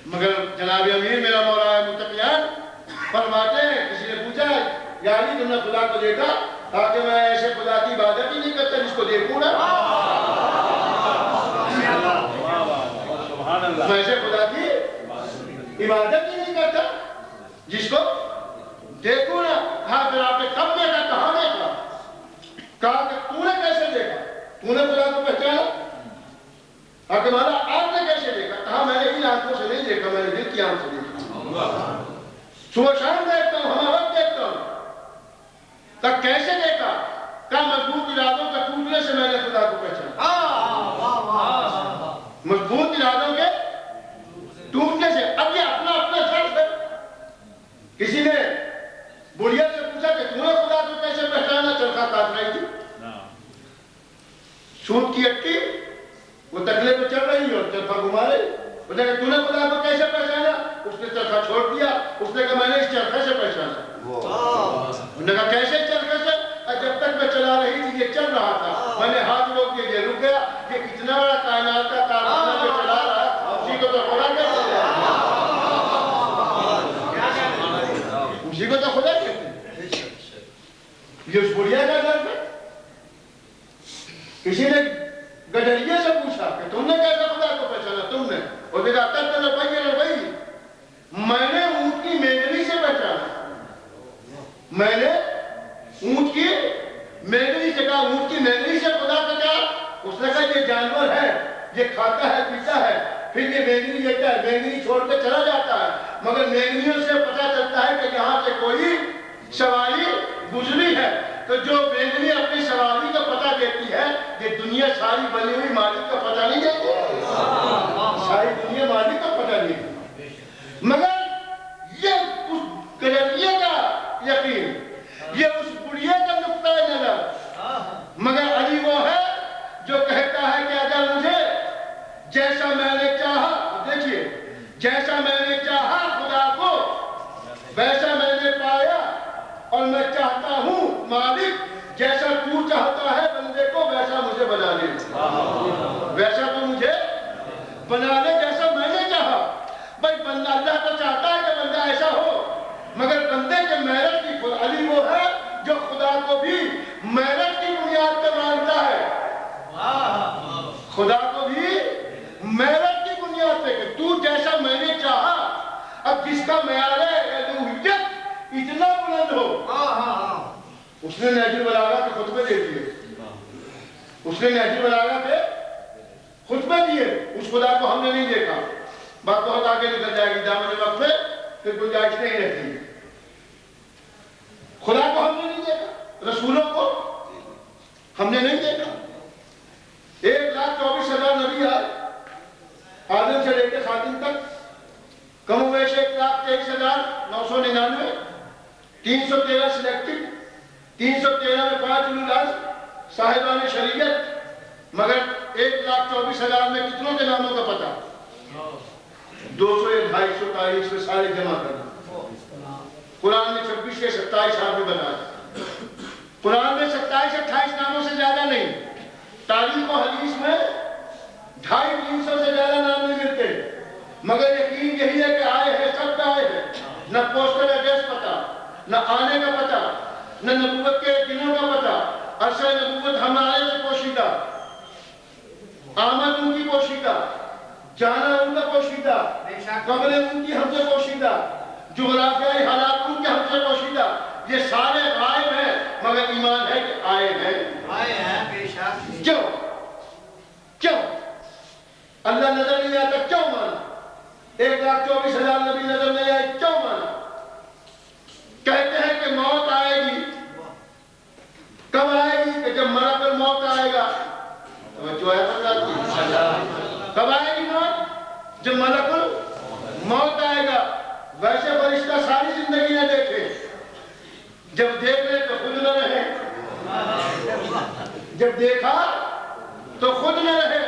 [SPEAKER 4] مگر جناب امیر میرا مولا ہے متقیان فرماتے ہیں، کسی نے پوچھا یعنی تم نے خدا کو دیکھا؟ تاکہ میں ایسے خدا کی عبادت ہی نہیں کرتا جس کو دیکھوں نا، میں ایسے خدا کی عبادت ہی نہیں کرتا جس کو دیکھوں نا۔ کہا پھر آپ نے کب دیکھا؟ کہاں دیکھا؟ کہا کہ تو نے کیسے دیکھا؟ تو نے خدا کو پہچانا؟ کہا کہ مولا آپ نے کیسے دیکھا؟ کہا میں نے ان آنکھوں سے نہیں دیکھا، میں نے دل کی آنکھ سے دیکھا، صبح شام دیکھتا ہوں، ہمارا وقت دیکھتا ہوں۔ کہا کیسے دیکھا؟ کہا مضبوط ارادوں کے ٹوٹنے سے میں نے خدا کو پہچانا، مضبوط ارادوں کے ٹوٹنے سے۔ اب یہ اپنا اپنا فرض ہے۔ کسی نے بڑھیا سے پوچھا کہ تم نے خدا کو کیسے پہچانا؟ چرخہ کاٹ رہی تھی، سوٹ کی اٹکی وہ تکلے پہ چل رہی اور چرخہ گھما رہی، اس نے کہا تم نے خدا کو کیسے پہچانا؟ اس نے چرخہ چھوڑ دیا، اس نے کہا میں نے اس چرخے سے پہچانا۔ انہوں نے کہا کیسے چرخے سے؟ جب تک میں چلا رہی تھی یہ چل رہا تھا، میں نے ہاتھ روک کے یہ رک گیا، یہ اتنا بڑا کائنات کا کارخانہ جو چلا رہا ہے اسی کو تو خدا کہتے ہیں، اسی کو تو خدا کہتے ہیں۔ یہ اس بڑھیا کا درد ہے۔ کسی نے گڈریے سے پوچھا کہ تم نے کیسے خدا کو پہچانا؟ تم نے، اور دیکھا کرتے نہ بھائی میں نے اونٹ کی مینگنی سے پہچانا، میں نے اونٹ کی مینگنی سے کہا، اونٹ کی مینگنی سے خدا کا کہا؟ اس نے کہا یہ جانور ہے، یہ کھاتا ہے پیتا ہے، پھر یہ مینگنی لیتا ہے، مینگنی چھوڑ کے چلا جاتا ہے، مگر مینگنیوں سے پتہ چلتا ہے کہ یہاں سے کوئی سواری گزری ہے۔ تو جو مینگنی اپنی سواری کا پتہ دیتی ہے، یہ دنیا ساری بنی ہوئی مالک کا پتہ نہیں دیتی، ساری دنیا مالک کا پتہ نہیں دیتی، مگر یہ اس گڈریے کا یقین، یہ اس بڑھیے کا نقطہ نظر، مگر علی وہ ہے جو کہتا ہے کہ اگر مجھے جیسا میں نے چاہا، دیکھیے جیسا میں نے چاہا خدا کو ویسا میں نے پایا، اور میں چاہتا ہوں مالک جیسا تو چاہتا ہے بندے کو ویسا مجھے بنا لے، ویسا تو مجھے بنا لے جیسا میں نے چاہا۔ بھائی بندہ اللہ تو چاہتا ہے کہ بندہ ایسا ہو، مگر بندے کے محنت کی خود علی وہ ہے جو خدا کو بھی محنت کی بنیاد پہ مانتا ہے، خدا کو بھی محنت کی بنیاد پہ کہ تو جیسا میں نے چاہا۔ اب جس کا معیار الوہیت اتنا بلند ہو، اس نے نہج البلاغہ کے خطبے دے دیے، اس نے نہج البلاغہ کے خطبے دیے، اس خدا کو ہم نے نہیں دیکھا۔ بات بہت آگے نکل جائے گی، دامن وقت میں پھر گنجائش نہیں رہتی۔ خدا کو ہم نے نہیں دیکھا، رسولوں کو ہم نے نہیں دیکھا۔ 1,24,000 نبی آئے، آدم سے لے کے خاتم تک، کم و بیش 1,23,999، 313 سلیکٹڈ، 313 میں 5 اولو العزم صاحبان شریعت، مگر 1,24,000 میں کتنوں کے ناموں کا پتہ؟ 200 یا 250 تاریخ سے سارے جمع کرنا۔ قرآن میں 26 کے 27 حرف بتائے، قرآن میں 27-28 ناموں سے زیادہ نہیں، تاریخ و حدیث میں 250-300 سے زیادہ نام نہیں ملتے، مگر یقین یہی ہے کہ آئے ہیں، سب کا آئے ہیں، نہ پوسٹل ایڈریس پتہ، نہ آنے کا پتہ، نہ نبوت کے دنوں کا پتہ۔ عرصہ نبوت ہمارے سے پوشیدہ، آمد ان کی پوشیدہ، جانا ان کا پوشیدہ، قبر ان کی ہم سے پوشیدہ، جغرافیائی حالات ان کے ہم سے پوشیدہ، یہ سارے غائب ہیں، مگر ایمان ہے کہ آئے ہیں۔ بے شک۔ کیوں اللہ نظر نہیں آتا؟ کیوں مانا؟ 1,24,000 نبی نظر نہیں آئے، کیوں مانا؟ کہتے ہیں کہ موت آئے گی، کب آئے گی؟ کہ جب ملک الموت آئے گا۔ توجہ ہے بندہ؟ کب آئے گی موت؟ جب ملک الموت آئے گا۔ ویسے فرشتہ ساری زندگی نہ دیکھے، جب دیکھ لے تو خود نہ رہے، جب دیکھا تو خود نہ رہے۔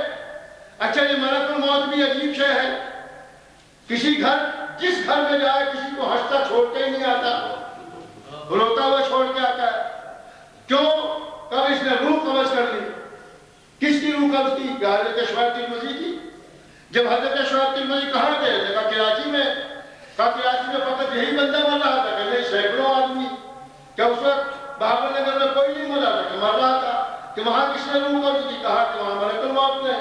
[SPEAKER 4] اچھا یہ ملک الموت بھی عجیب شے ہے، کسی گھر جس گھر میں جائے کسی کو ہنستا چھوڑ کے ہی نہیں آتا، روتا ہوا چھوڑ کے آتا ہے۔ کیوں؟ کب اس نے روح قبض کر لی؟ کس کی روح قبض کی؟ حضرت شعیب ترمذی کی۔ جب حضرت شعیب ترمذی کہاں گئے؟ کہا کراچی میں۔ کہا کراچی میں فقط یہی بندہ مر رہا تھا؟ کہ نہیں، سینکڑوں آدمی۔ کیا اس وقت بہاول نگر میں کوئی نہیں مر رہا تھا؟ کہ مر رہا تھا۔ کہ وہاں کس نے روح قبض کی؟ کہا کہ وہاں ملک الموت نے۔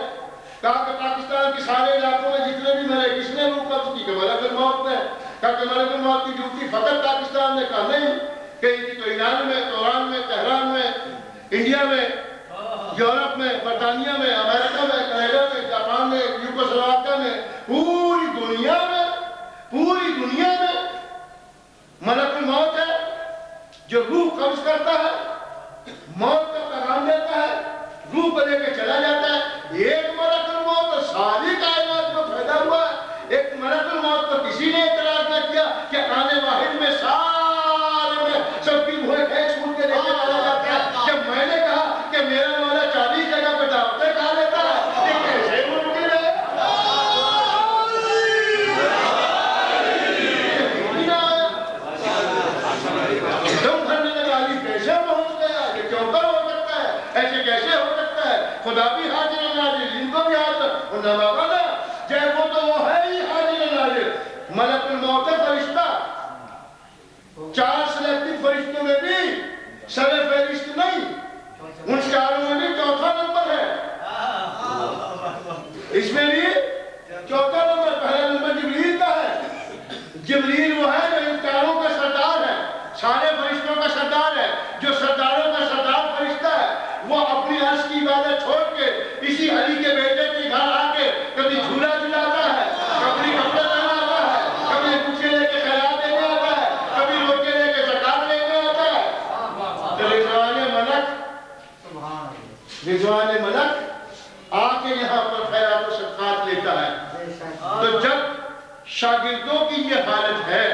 [SPEAKER 4] کہا کہ پاکستان کے سارے علاقوں میں جتنے بھی مرے کس نے روح قبض کی؟ کہ ملک الموت نے۔ کہا کہ ملک الموت کی ڈیوٹی فقط پاکستان نے؟ کہا نہیں، کہ ان کی تو ایران میں، توران میں، تہران میں، انڈیا میں، یورپ میں، برطانیہ میں، امریکہ میں، کینیڈا میں، جاپان میں، یوگوسلاویکیا میں، پوری دنیا میں ملک الموت ہے جو روح قبض کرتا ہے، موت کا پیغام دیتا ہے، روح کو لے کے چلا جاتا ہے۔ ایک ملک الموت تو ساری کائنات کو پیدا ہوا ہے، ایک ملک الموت کو کسی نے اعتراض نہ کیا کہ آنے واحد میں سارے میں سب کی روحیں کھینچ کھول کے لے کے چلا جاتا ہے۔ جب میں نے کہا کہ میرا مولا 40 جگہ پہ دعوتیں کھا لیتا ہے، یہ کیسے ممکن ہے؟ دم بھرنے لگا، علی کیسے پہنچ گیا؟ یہ کیوں کر ہو سکتا ہے؟ ایسے کیسے ہو سکتا ہے؟ خدا بھی حاضر ناظر، ان کو بھی حاضر ہونا والا جب وہ تو وہ ہے ہی حاضر ناظر۔ ملک الموت فرشتہ 4 سلیکٹڈ فرشتوں میں بھی سر فہرست نہیں، ان 4 میں بھی چوتھا نمبر ہے، اس میں بھی چوتھا نمبر۔ پہلا نمبر جبریل کا ہے، جبریل وہ ہے جو ان 4 کا سردار ہے، سارے فرشتوں کا سردار ہے، جو سرداروں کا سردار فرشتہ ہے۔ وہ اپنی عرش کی عبادت چھوڑ کے اسی علی کے بیٹے کے گھر آ کے کبھی جھولا جھلاتا ہے، کبھی کپڑے پہناتا ہے، کبھی کچھے لے کے خیرات دینے آتا ہے، کبھی روکے لے کے زکات لینے آتا ہے۔ تو رضوان ملک آ کے یہاں پر خیرات و صدقات لیتا ہے۔ تو جب شاگردوں کی یہ حالت ہے،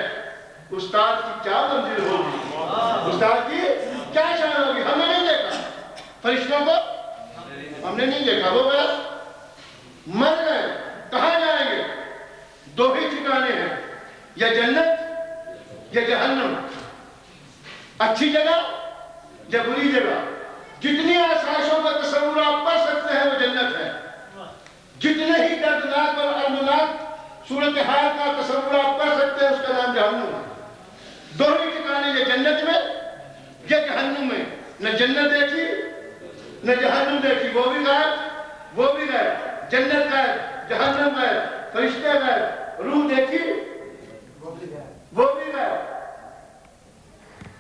[SPEAKER 4] استاد کی کیا منزل ہوگی؟ استاد کی کیا شان ہوگی؟ ہم نے نہیں دیکھا فرشتوں کو، ہم نے نہیں دیکھا، وہ بس مر گئے۔ کہاں جائیں گے؟ 2 ہی ٹھکانے ہیں، یا جنت یا جہنم۔ اچھی جگہ یا بری جگہ. جتنی آسائشوں کا تصور آپ کر سکتے ہیں وہ جنت ہے. جتنے ہی دردناک اور المناک صورتحال کا تصور آپ کر سکتے ہیں اس کا نام جہنم ہے. دو ہی ٹھکانے یا جنت میں یا جہنم میں. نہ جنت دیکھی نہ جہنم دیکھی. وہ بھی غائب وہ بھی غائب. جنت غائب جہنم غائب فرشتے غائب. روح دیکھی وہ بھی غائب.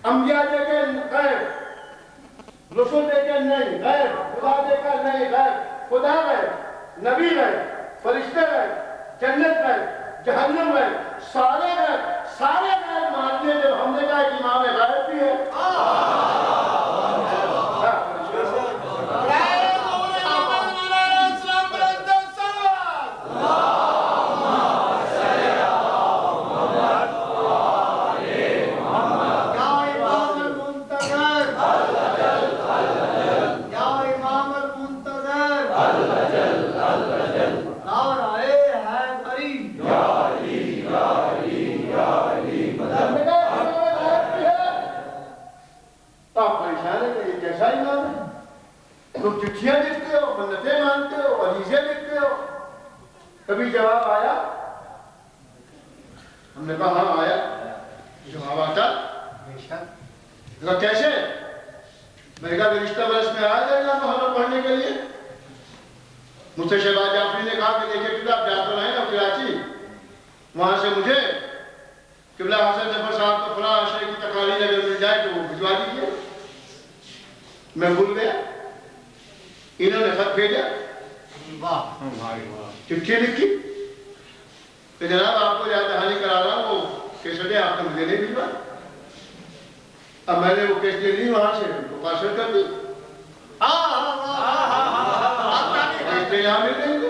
[SPEAKER 4] انبیاء دیکھے غائب رسول دیکھے نہیں غائب. خدا دیکھا نہیں غائب. خدا غائب نبی غائب فرشتے غائب جنت غائب جہنم غائب. سارے غائب سارے غائب مانتے ہیں. جب ہم نے کہا کہ امام غائب بھی ہے تم چٹھیاں لکھتے ہو منتیں مانتے ہو عریضے لکھتے ہو. کبھی جواب آیا؟ ہم نے کہا ہاں آیا. جواب آتا کیسے؟ میں نے کہا کہ رشتہ برس میں آیا جائے گا محمد پڑھنے کے لیے. مجھ سے شہباز جعفری نے کہا کہ دیکھیں قبلہ آپ جاتے رہے نا کراچی وہاں سے مجھے قبلہ حسن ظفر صاحب کو فلاں عشرے کی تقاریر اگر مل جائے تو وہ بھجوا دیجیے. میں بھول گیا. انہوں نے خط بھیجا چٹھی لکھی کہ جناب آپ کو یاد دہانی کرا رہا ہوں وہ کیسٹیں آپ نے مجھے نہیں بھیجوا. اب میں نے وہ کیسٹیں لی وہاں سے تو پارسل کر دی. کیسٹیں یہاں مل گئی کو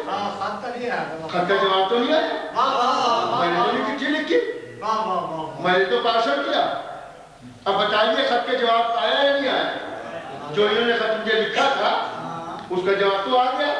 [SPEAKER 4] خط کا جواب تو نہیں آیا. میں نے تو نہیں چٹھی لکھی میں نے تو پارسل کیا. اب بتائیے خط کے جواب آیا یا نہیں آیا؟ جو انہوں نے خط مجھے لکھا تھا اس کا جواب تو آ گیا.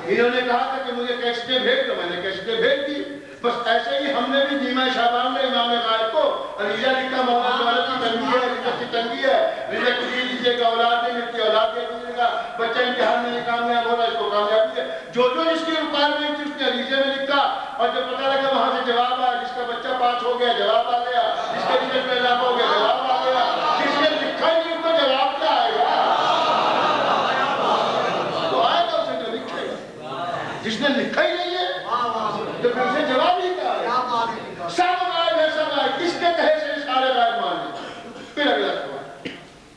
[SPEAKER 4] انہوں نے کہا تھا کہ مجھے کیسٹیں بھیج دو. میں نے کیسٹیں بھیج دی. بس ایسے ہی ہم نے بھی دیمہ شعبان میں امام غائب کو عریضہ لکھا. محمد والد کی تنگی ہے رزق کی تنگی ہے رزق دیجیے گا اولاد نہیں ملتی اولاد دے دیجیے گا. بچہ امتحان میں نہیں کامیاب ہو رہا اس کو کامیابی ہے. جو جس کی ریکوائرمنٹ تھی اس نے عریضے میں لکھا اور جب پتہ لگا وہاں سے جواب آیا. جس کا بچہ پاس ہو گیا جواب آ گیا. جس کے رزق میں اضافہ ہو گیا جواب آ گیا. جس نے لکھا ہی نہیں اس کو جواب کیا آئے گا؟ جس نے لکھا ہی نہیں ہے تو پھر سے جواب ہی کیا ہے؟ سب غائب ہے سب غائب. کس کے کہے سے سارے غائب مان لے؟ پھر اگلا سوال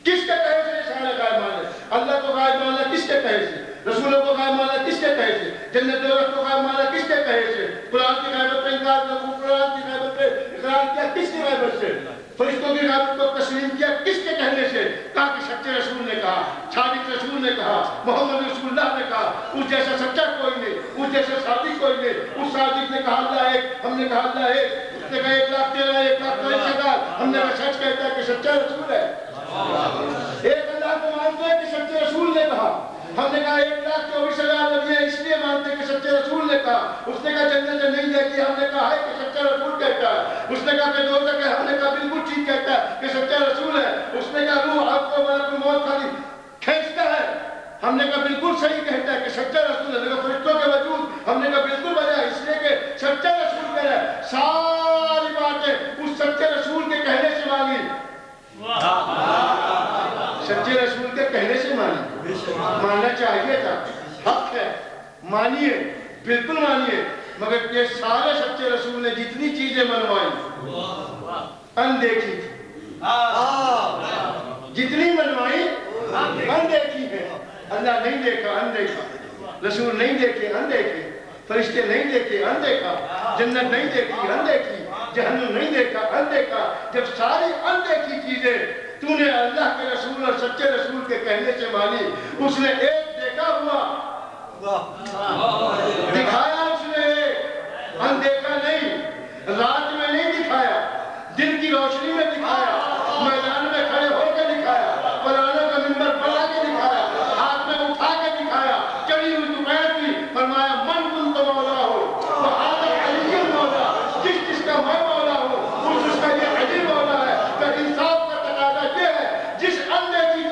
[SPEAKER 4] کس کے کہے سے سارے غائب مان لے؟ اللہ کو غائب ماننا کس کے کہے سے؟ رسولوں کو غائب ماننا کس کے کہے سے؟ جنت دوزخ کو غائب ماننا کس کے کہے سے؟ قرآن کی غیبت پہ انکار کیا؟ قرآن کی غیبت پہ اقرار کیا کس کی غیبت سے؟ فرشتوں کی غیبت کو تسلیم کیا کس کے کہنے سے؟ کہا کہ سچے رسول نے کہا صادق رسول نے کہا محمد رسول اللہ نے کہا. اس جیسا سچا کوئی نہیں اس جیسا صادق کوئی نہیں. اس صادق نے کہا اللہ ایک ہم نے کہا اللہ ایک. اس نے کہا 1,13,000 1,43,000 ہم نے کہا سچ کہتا ہے کہ سچا رسول ہے. ایک اللہ کو مانتے ہیں کہ سچے رسول نے کہا. ہم نے کہا 1,24,000 نبی ہیں اس لیے مانتے کہ سچے رسول نے کہا. اس نے کہا جنت نہیں دیکھی ہم نے کہا ہے کہ سچا رسول کہتا ہے. اس نے کہا کہ دوزخ ہے ہم نے کہا بالکل ٹھیک کہتا ہے کہ سچا رسول ہے. اس نے کہا روح آپ کو ملک الموت خالی کھینچتا ہے ہم نے کہا بالکل صحیح کہتا ہے کہ سچا رسول ہے. لیکن فرشتوں کے وجود ہم نے کہا بالکل بجائے اس لیے کہ سچا رسول کہہ رہا ہے. ساری باتیں اس سچے رسول کے کہنے سے مانگی. سچے رسول کے کہنے سے مانی. ماننا چاہیے تھا حق ہے مانیے بالکل مانیے. مگر یہ سارے سچے رسول نے جتنی چیزیں منوائیں اندیکھی جتنی منوائی اندیکھی ہے. اللہ نہیں دیکھا اندیکھا. رسول نہیں دیکھے اندیکھے. فرشتے نہیں دیکھے اندیکھا. جنت نہیں دیکھی اندیکھی. جہنم نہیں دیکھا اندیکھا. جب ساری اندیکھی چیزیں تو نے اللہ کے رسول اور سچے رسول کے کہنے سے مانی. اس نے ایک دیکھا ہوا دکھایا. اس نے ایک اندیکھا نہیں. رات میں نہیں دکھایا دن کی روشنی میں دکھایا. میدان میں کھڑے ہو کے دکھایا. قرآنوں کا منبر پڑھا کے دکھایا. ہاتھ میں اٹھا کے دکھایا. چڑھی ہوئی دوپہر کی فرمایا من کن تو مولا ہو وہ حضرت علی مولا. جس جس کا میں مولا ہوں اس کا یہ علی مولا ہے. تو انصاف کا تقاضا یہ ہے جس اندے کی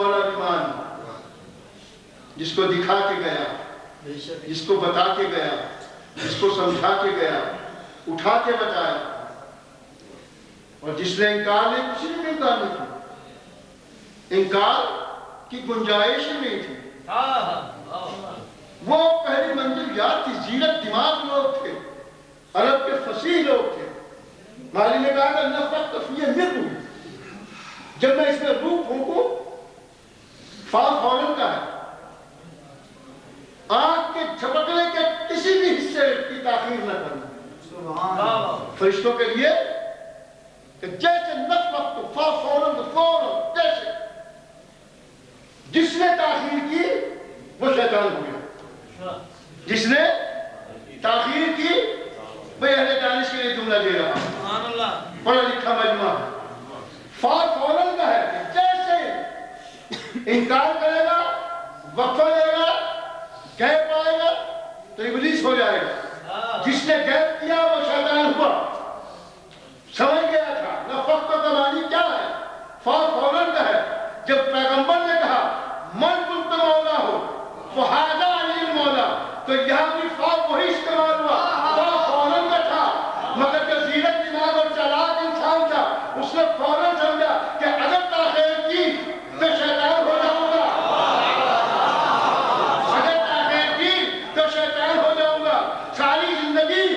[SPEAKER 4] مولا ایمان جس کو دکھا کے گیا، جس کو بتا کے گیا، جس کو سمجھا کے گیا، اٹھا کے بتایا، اور جس نے انکار نہیں، کسی نے انکار نہیں کیا، انکار کی گنجائش ہی نہیں تھی۔ وہ پہلی منزل یاد تھی، زیرت دماغ لوگ تھے، عرب کے فصیح لوگ تھے۔ مالی نے کہا کہ نفقت تفیہ مر ہوئی، جب میں اس میں روح پھونکوں فا فوراً کا ہے، آنکھ کے جھپکنے کے کسی بھی حصے کی تاخیر نہ کرنا۔ فرشتوں کے لیے کہ جیسے نفقت فا فوراً فوراً، جیسے جس نے تاخیر کی وہ شیطان ہو گیا، جس نے تاخیر کی وہ اہل دانش کے لیے جملہ دے رہا، پڑھا لکھا مجمع فا فوراً کا ہے کہ جیسے انکار کرے گا، وقفہ لے گا، گیپ آئے گا تو ابلیس ہو جائے گا، جس نے گیپ کیا وہ شیطان ہوا۔ سمجھ گیا تھا نفقت کا معنی کیا ہے، فا فوراً کا ہے۔ جب پیغمبر نے کہا من کنت مولا ہو فہذا علی المولا، تو یہاں بھی فا وہی استعمال ہوا، فا فوراً کا تھا، مگر جو زیرت دماغ اور چالاک انسان تھا اس نے فوراً سمجھا کہ اگر تاخیر کی تو شیطان ہو جاؤں گا، اگر تاخیر کی تو شیطان ہو جاؤں گا۔ ساری زندگی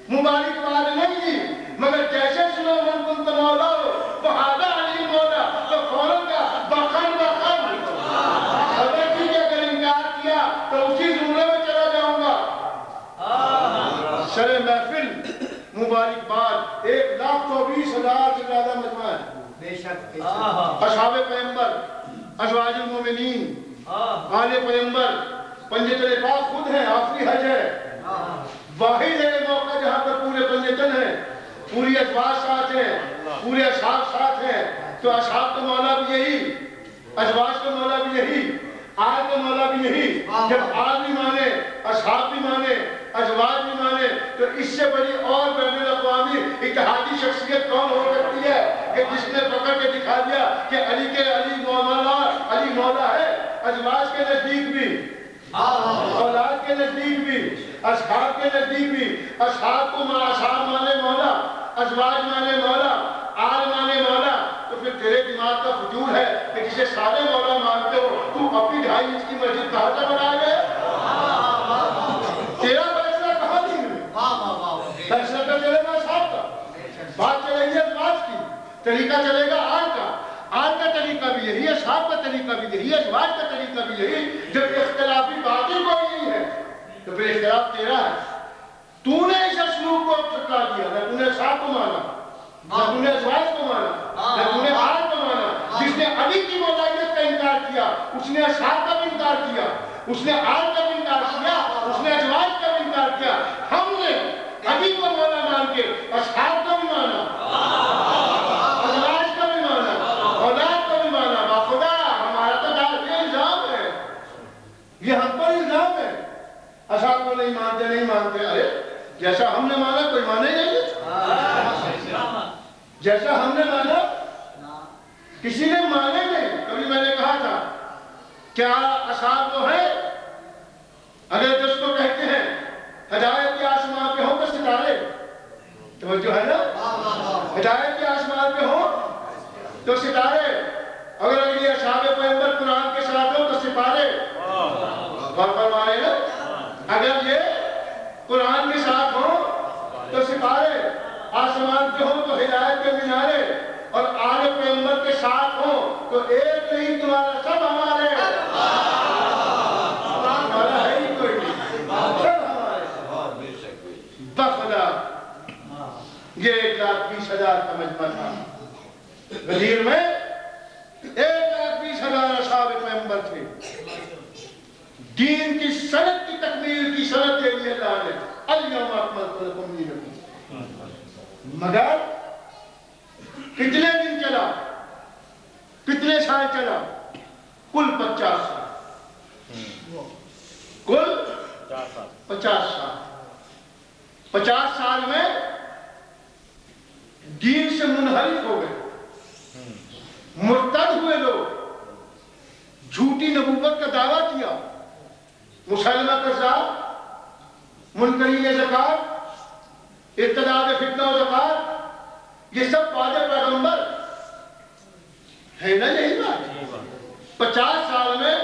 [SPEAKER 4] مبارک باد نہیں، مگر جیسے سنو من کنت مولا ہو فہذا علی المولا تو فوراً کا بخن اگر کی اگر انکار کیا تو اسی زمرے میں چلا جاؤں گا۔ سر محفل مبارکباد 1,24,000 سے زیادہ مجمع ہے،
[SPEAKER 1] بے شک
[SPEAKER 4] اصحاب پیغمبر، ازواج المومنین، آل پیغمبر، پنجتن پاک خود ہیں، آخری حج ہے، واحد ہے موقع جہاں پر پورے پنجتن ہیں، پوری ازواج ساتھ ہیں، پورے اصحاب ساتھ ہیں۔ تو اصحاب کا مولا بھی یہی، ازواج کا مولا بھی یہی، آل کا مولا بھی یہی۔ جب آل بھی مانے، اصحاب بھی مانے، ازواج بھی مانے، تو اس سے بڑی اور بین الاقوامی اتحادی شخصیت کون ہو سکتی ہے کہ جس نے پکڑ کے دکھا دیا کہ علی کے علی مولا، علی مولا ہے۔ ازواج کے نزدیک بھی، اولاد کے نزدیک بھی، اصحاب کے نزدیک بھی، اصحاب کو اصحاب مانے مولا، ازواج مانے مولا، آل مانے مولا۔ تو پھر تیرے دماغ کا فجور ہے کہ جسے سارے مولا مانتے ہو تو اپنی 2.5 انچ کی مسجد کہاں سے بنا گئے؟ تیرا فیصلہ کہاں نہیں ہے؟ فیصلہ تو چلے گا صاحب کا، بات چلے گی ازواج کی، طریقہ چلے گا آل کا، آل کا طریقہ بھی یہی ہے، صاحب کا طریقہ بھی یہی ہے، ازواج کا طریقہ بھی یہی۔ جب اختلافی باطل کوئی نہیں ہے تو پھر اختلاف تیرا ہے۔ تو نے اس اسلوب کو ٹھکرا دیا، نہ تو نے صاحب کو مانا، نہ تو نے ازواج کو مانا، نہ تو نے آل کو مانا۔ جس نے علی کی مولیت کا انکار کیا اس نے اصحاب کا بھی انکار کیا، اس نے آل کا بھی انکار کیا، اس نے ازواج کا بھی انکار کیا۔ ہم نے علی کو مولا مان کے اصحاب کا بھی مانا، ازواج کا بھی مانا، اولاد کا بھی مانا۔ باخدا ہمارا تو داخلی الزام ہے، یہ ہم پر الزام ہے۔ اصحاب کو نہیں مانتے، نہیں مانتے، ارے جیسا ہم نے مانا کوئی مانے ہی نہیں، جیسا ہم نے مانا کسی نے مانے نہیں۔ کبھی میں نے کہا تھا کیا اصحاب وہ ہے اگر جس کو کہتے ہیں ہدایت کے آسمان پہ ہوں تو ستارے، توجہ ہے نا، ہدایت کے آسمان پہ ہوں تو ستارے، اگر یہ اصحاب پیغمبر قرآن کے ساتھ ہوں تو سپارے، غور فرمائے نا، اگر یہ قرآن کے ساتھ ہوں تو سپارے، آسمان پہ ہوں تو ہدایت کے مینارے، اور آل پیغمبر کے ساتھ ہوں تو ایک نہیں تمہارا سب ہمارے، ہمارا ہے ہی کوئی نہیں، سب ہمارے۔ بخدا یہ 1,20,000 کا مجمع تھا، غدیر میں 1,20,000 اصحاب پیغمبر تھے۔ دین کی سند کی تکمیل کی سند دے دی اللہ نے، الیوم اکملت لکم دینکم۔ مگر کتنے دن چلا، کتنے سال چلا؟ کل 50 سال، کل 50 سال۔ 50 سال میں دین سے منحرف ہو گئے، مرتد ہوئے لوگ، جھوٹی نبوت کا دعویٰ کیا، مسلمہ کذاب، منکرین زکات، ارتداد فتنہ و زکات، یہ سب بعد پیغمبر ہے نا؟ یہی بات 50 سال میں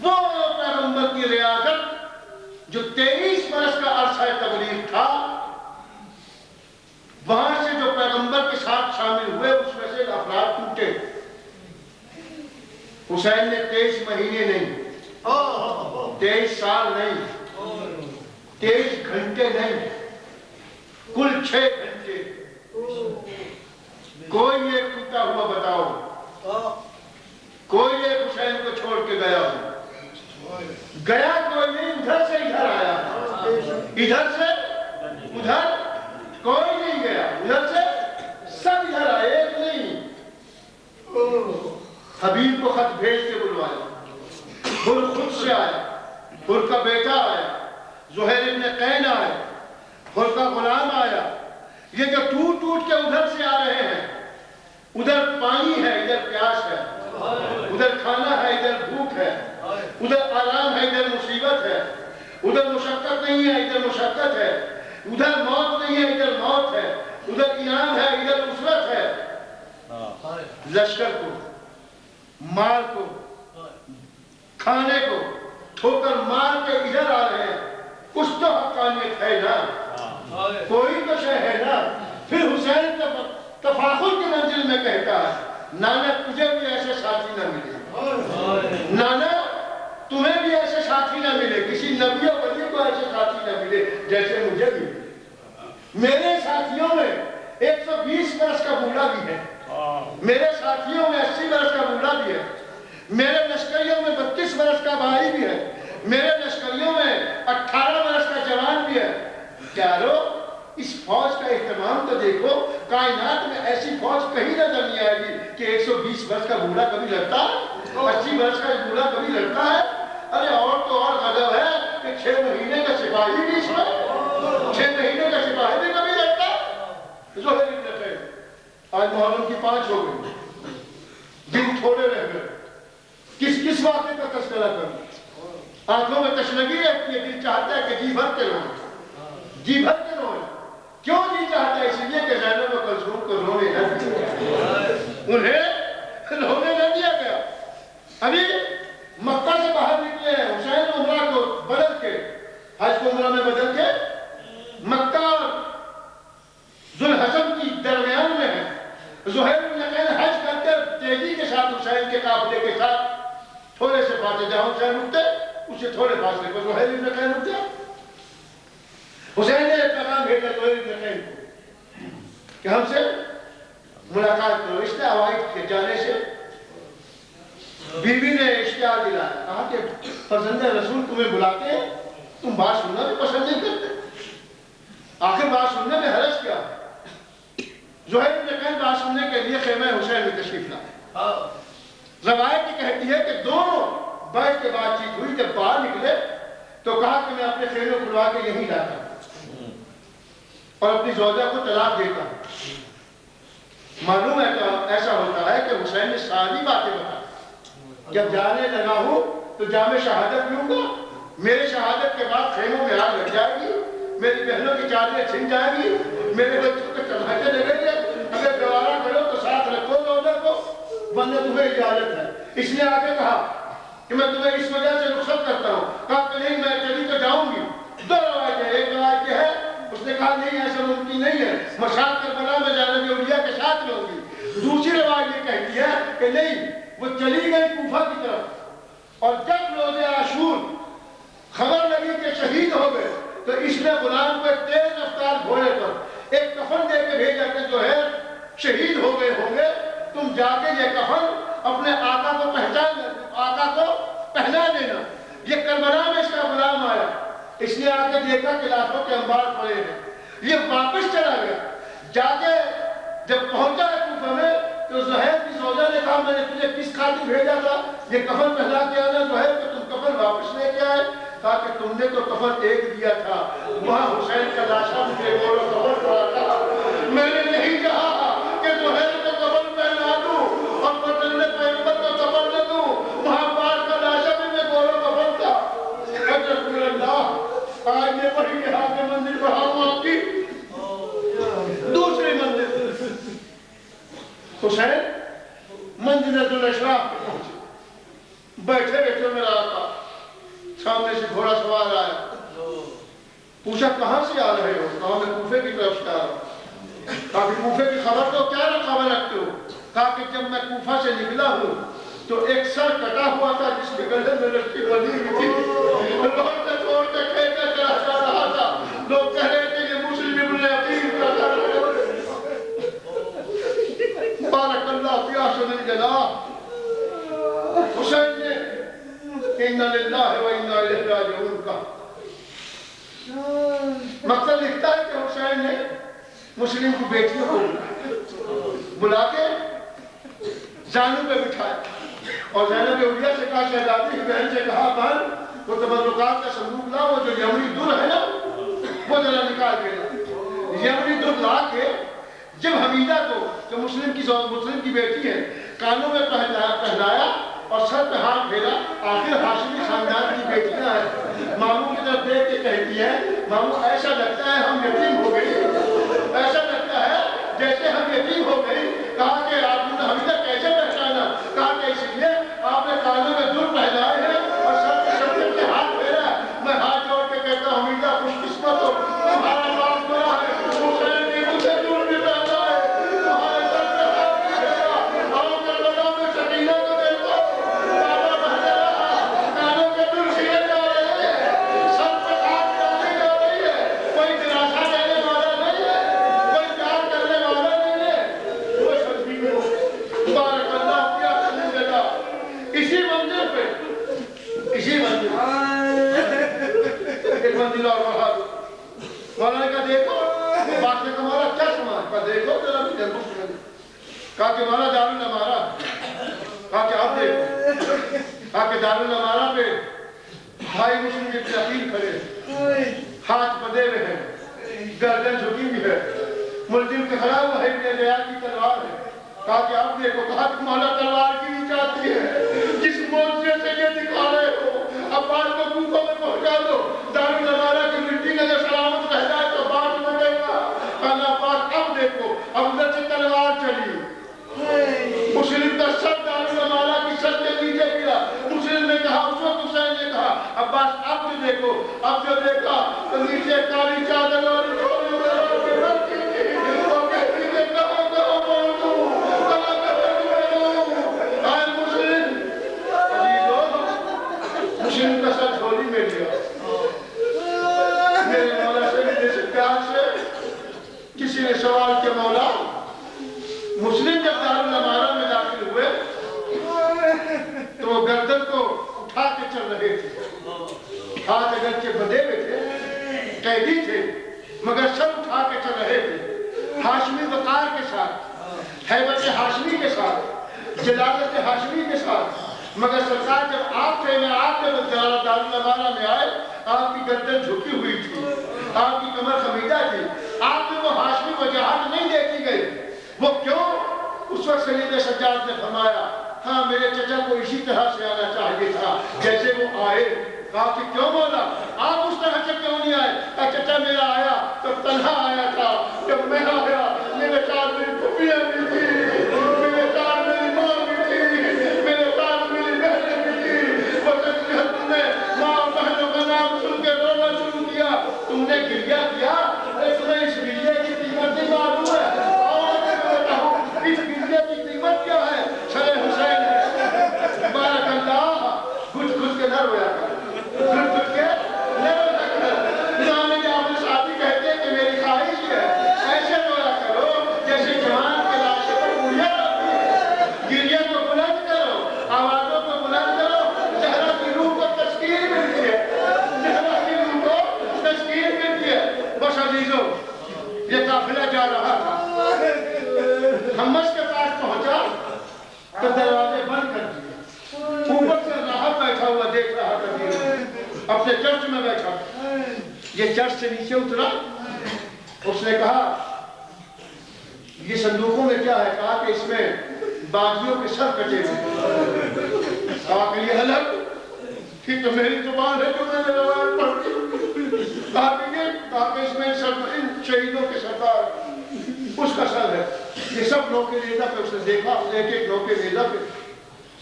[SPEAKER 4] وہ پیغمبر کی ریاضت جو 23 برس کا عرصہ تبلیغ تھا، وہاں سے جو پیغمبر کے ساتھ شامل ہوئے اس میں سے افراد ٹوٹے۔ حسین نے 23 مہینے نہیں، 23 سال نہیں، 23 گھنٹے نہیں، کل 6 گھنٹے۔ کوئی ایک ٹوٹا ہوا بتاؤ، کوئی ایک حسین کو چھوڑ کے گیا ہو؟ گیا کوئی نہیں، ادھر سے ادھر آیا، ادھر سے ادھر کوئی نہیں گیا، ادھر سے سب ادھر آئے، ایک نہیں۔ حبیب کو خط بھیج کے بلوایا، حر خود سے آیا، حر کا بیٹا آیا، زہیر ابن قین آئے، حر کا غلام آیا۔ یہ جو ٹوٹ ٹوٹ کے ادھر سے آ رہے ہیں، ادھر پانی ہے، ادھر پیاس ہے، ادھر کھانا ہے، ادھر بھوک ہے، ادھر آرام ہے، ادھر مصیبت ہے، ادھر مشقت نہیں ہے، ادھر مشقت ہے، ادھر موت نہیں ہے، ادھر موت ہے، ادھر انعام ہے، ادھر نصرت ہے۔ لشکر کو، مال کو، کھانے کو ٹھوکر مار کے ادھر آ رہے ہیں، کچھ تو حقانیت ہے نا، کوئی تو شے ہے نا۔ پھر حسین تفاخر کی منزل میں کہتا ہے، نانا تجھے بھی ایسے ساتھی نہ ملے، نانا تمہیں بھی ایسے ساتھی نہ ملے، کسی نبی و ولی کو ایسے ساتھی نہ ملے جیسے مجھے بھی۔ میرے ساتھیوں میں 120 برس کا بوڑھا بھی ہے، میرے ساتھیوں میں 80 برس کا بوڑھا بھی ہے، میرے لشکریوں میں 32 برس کا بھائی بھی ہے، میرے لشکریوں میں 18 برس کا جوان بھی ہے۔ پیارو، اس فوج کا اہتمام تو دیکھو، کائنات میں ایسی فوج کہیں نظر نہیں آئے گی کہ 120 برس کا بوڑھا کبھی لڑتا ہے، 80 برس کا بوڑھا کبھی لڑتا ہے۔ ارے اور تو اور غضب ہے کہ 6 مہینے کا سپاہی بھی اس میں، 6 مہینے کا سپاہی بھی کبھی لڑتا ہے۔ زہیر ابن قین، آج محرم کی 5 ہو گئی، دن تھوڑے رہ گئے، کس واقعے کا تذکرہ کروں؟ آنکھوں میں تشنگی رہتی ہے، دل چاہتا ہے کہ جی بھر کے روئیں، جی بھر کے روئیں۔ کیوں جی چاہتا ہے؟ اس لیے کہ زینب و کلثوم کو رونے نہ دیا گیا، انہیں رونے نہ دیا گیا۔ ابھی مکہ سے باہر نکلے ہیں، حسین عمرہ کو بدل کے، حج کو عمرہ میں بدل کے، مکہ اور ذوالحجہ کی درمیان میں ہے۔ زہیر بن قین حج کرتے تیزی کے ساتھ حسین کے قافلے کے ساتھ تھوڑے سے فاصلے، جہاں حسین رکتے اسے تھوڑے فاصلے پر زہیر بن قین رکتے۔ حسین نے پیغام بھیجا زہیر بن قین کو کہ ہم سے ملاقات کرو۔ اس نے اوائڈ کے جانے سے بیوی نے اشتہار دلایا، کہا کہ فرزند رسول تمہیں بلاتے ہیں، تم بات سننا بھی پسند نہیں کرتے، آخر بات سننے میں حرج کیا؟ زہیر بن قین بات سننے کے لیے خیمہ حسین میں تشریف لائے۔ روایت یہ کہتی ہے کہ دونوں بیٹھ کے بات چیت ہوئی، جب باہر نکلے تو کہا کہ میں اپنے خیمے کھلوا کے یہیں لاتا ہوں اور اپنی زوجہ کو طلاق دیتا ہوں۔ معلوم ہے کہ ایسا ہوتا ہے کہ حسین نے ساری باتیں بتائی۔ جب جانے لگا ہوں تو جامع شہادت لوں گا، میرے شہادت کے بعد خیموں میں آگ لگ جائے گی، میری بہنوں کی چادریں چھن جائیں گی، میرے بچوں کو چماتے لگیں گے، اگر گوارا کرو تو ساتھ رکھو روزہ کو، ورنہ تمہیں اجازت ہے۔ اس نے آگے کہا کہ میں تمہیں اس وجہ سے رخصت کرتا ہوں۔ کہا کہ نہیں، میں چلی تو جاؤں گی۔ دو روایتیں، ایک روایت یہ ہے اس نے کہا نہیں ایسا ممکن نہیں ہے، مشاط کربلا میں جانب اولیاء کے ساتھ رہوں گی۔ دوسری روایت یہ کہتی ہے کہ نہیں، وہ چلی گئی کوفہ کی طرف، اور جب روز عاشور خبر لگی کہ شہید ہو گئے تو اس نے غلام کو ایک تیز رفتار گھوڑے پر ایک کفن دے کے بھیجا کہ جو ہے شہید ہو گئے ہوں گے، تم جا کے یہ کفن اپنے آقا کو پہنا دینا۔ یہ کربلا میں اس کا غلام آیا، اس نے آ کے دیکھا کہ لاکھوں کے انبار پڑے ہیں، یہ واپس چلا گیا۔ جا کے جب پہنچا ہے کوفہ میں تو زہیر کی زوجہ نے کہا میں نے تجھے کس خاطر بھیجا تھا؟ یہ کفن پہنا کے آنا زہیر کہ تم کفن واپس لے کے آئے؟ کہا کہ تم نے تو کفن ایک دیا تھا، وہاں حسین کا لاشا مجھے گول و کفن پڑا تھا، میں نے نہیں کہا کہ زہیر کو کفن پہنا دوں اور بدلنے پیغمبر کو کفن نہ دوں۔ بیٹھے بیٹھے میرا آقا سامنے سے گھوڑا سوار آیا، پوچھا کہاں سے آ رہے ہو؟ کہا میں کوفے کی طرف سے آ رہا ہوں۔ کہا کہ کوفے کی خبر تو کیا خبر رکھتے ہو؟ کہا کہ جب میں کوفہ سے نکلا ہوں تو ایک سر کٹا ہوا تھا جس کے گلے میں رسی بندھی ہوئی تھی، لوٹتے توڑتے کھیلتے چلا جا رہا تھا، لوگ کہہ رہے تھے کہ مسلم ابن عقیل کا گھر ہے۔ بارک اللہ فی احسن الجناح حسین نے اِنَّا لِلَّهِ وَإِنَّا إِلَيْهِ رَاجِعُونَ کا مقصد لکھتا ہے کہ حسین نے مسلم کی بیٹیوں کو بلا کے زانو پہ بٹھایا اور زینب علیہ سے کہا، شہزادی کی بہن سے کہا، بہن وہ تبرکات کا صندوق لا، وہ جو یمنی در ہے نا وہ ذرا نکال دینا۔ یمنی در لا کے جب حمیدہ کو جو مسلم کی بیٹی ہے کانوں میں پہنایا اور سر پہ ہاتھ پھیرا، آخر ہاشمی خاندان کی بیٹیاں ہیں، ماموں کی طرف دیکھ کے کہتی ہے، ماموں ایسا لگتا ہے ہم یتیم ہو گئے، ایسا لگتا ہے جیسے ہم یتیم ہو گئے۔ کہا کہ آپ نے حمیدہ کیسے پہچانا؟ کہا کہ اس لیے آپ نے کانوں میں در پہنائے ہیں اور سر پہ ہاتھ پھیرا ہے۔ میں ہاتھ جوڑ کے کہتا ہوں حمیدہ خوش قسمت ہو، تمہارا باپ گناہ ہے، حسین نے تجھے در بھی پہنا ہے، تمہارے سر پہ ہاتھ بھی پھیرا، آؤ کربلا میں سکینہ کو دیکھو، بابا بہنے رہا، کانوں کے در سیے جا رہے ہیں، سر پہ ہاتھ ڈالی جا رہی ہے، کوئی دلاسا دینے والا نہیں ہے، کوئی پیار کرنے والا نہیں ہے، وہ سبھی کو بارک اللہ فی احسن الجناح۔ اسی منزل پہ ایک منزل اور بڑھا دو، مولانا نے کہا دیکھو بات میں تمہارا کیا سامان؟ کہا دیکھو ذرا بھی جنگل سمجھ۔ کہا کہ مولانا دارالامارہ، کہا کہ اب دیکھو، کہا کہ دارالامارہ پہ بھائی مسلم ابن عقیل کھڑے، ہاتھ بندھے ہوئے ہیں، گردن جھکی ہوئی ہے، ملزم کے کھڑا ہوا ہے، ابن زیاد کی تلوار ہے۔ کہا کہ اب دیکھو، کہا کہ مولا تلوار کی نہیں چاہتی ہے، جس موجے سے یہ دکھا رہے ہو عباس کو کوفہ میں پہنچا دو، دارالامارہ کی مٹی میں اگر سلامت رہ جائے تو بات بڑھے گا۔ کہا عباس اب دیکھو، اب ادھر سے تلوار چلی، مسلم کا سر دارالامارہ کی سر کے نیچے گرا۔ مسلم نے کہا، اس وقت حسین نے کہا، عباس اب جو دیکھو، اب جو دیکھا تو نیچے کالی چادر اور چھوڑے ہوئے روکے رکھی تھی، اور کہتی کہ کہاں کہاں پہنچوں، کہاں کہاں پہنچوں، آئے مسلم مسلم کا سر جھولی میں لیا۔ میرے مولا سے بھی جیسے پیار سے کسی نے سوال کیا، مولا مسلم جب دارالامارہ میں داخل ہوئے تو وہ گردن کو اٹھا کے چل رہے تھے، ہاتھ اگرچہ بندھے ہوئے تھے، قیدی تھے، مگر سر اٹھا کے چل رہے تھے، ہاشمی وقار کے ساتھ، ہیبت ہاشمی کے ساتھ، جلالت ہاشمی کے ساتھ۔ مگر سرکار جب آپ تھے، میں آپ کے دارالامارہ میں آئے، آپ کی گردن جھکی ہوئی تھی، آپ کی کمر خمیدہ تھی، آپ میں وہ ہاشمی وجاہت نہیں دیکھی گئی۔ وہ کیوں؟ اس وقت سید سجاد نے فرمایا، ہاں میرے چچا کو اسی طرح سے آنا چاہیے تھا جیسے وہ آئے۔ کہا کہ کیوں مولا آپ اس طرح سے کیوں نہیں آئے؟ کہا چچا میرا آیا تو تنہا آیا تھا، جب میں آیا میرے ساتھ میری پھوپھیاں بھی تھی، میرے ساتھ میری ماں بھی تھی، میرے ساتھ میری بہنیں بھی تھی۔ وہ تم نے ماں بہنوں کا نام سن کے رونا شروع کیا، تم نے گریہ کیا، تمہیں اس گریہ کی قیمت نہیں معلوم ہے۔ اس گریہ کی قیمت کیا ہے؟ سر حسین ہے۔ بارک اللہ، گھٹ گھٹ کے نہ رویا کر، گھٹ گھٹ کے نہ رویا کر۔ امام جعفر صاحب کہتے ہیں کہ میری خواہش ہے ایسے رویا کرو جیسے جوان کے لاشے پر گولیاں رکھتی ہے۔ گریہ کو بلند کرو، آوازوں کو بلند کرو، زہرا کی روح کو تسکین ملتی ہے، زہرا کی روح کو تسکین ملتی ہے۔ بس عزیزوں، یہ قافلہ جا رہا تھا، ہمس کے پاس پہنچا تو دروازے بند کر دیے۔ اوپر سے راہب بیٹھا ہوا دیکھ رہا تھا، اپنے چرچ میں بیٹھا، یہ چرچ سے نیچے اترا، اس نے کہا یہ صندوقوں میں کیا ہے؟ کہا کہ اس میں باغیوں کے سر کٹے ہوئے۔ کہا کہ یہ الگ، یہ تو میری زبان ہے جو میں نے روایت پڑھی۔ کہا کہ اس میں ان شہیدوں کے سردار اس کا سر ہے۔ یہ سب نوکے نیزہ پہ اس نے دیکھا، ایک ایک نوکے نیزہ پہ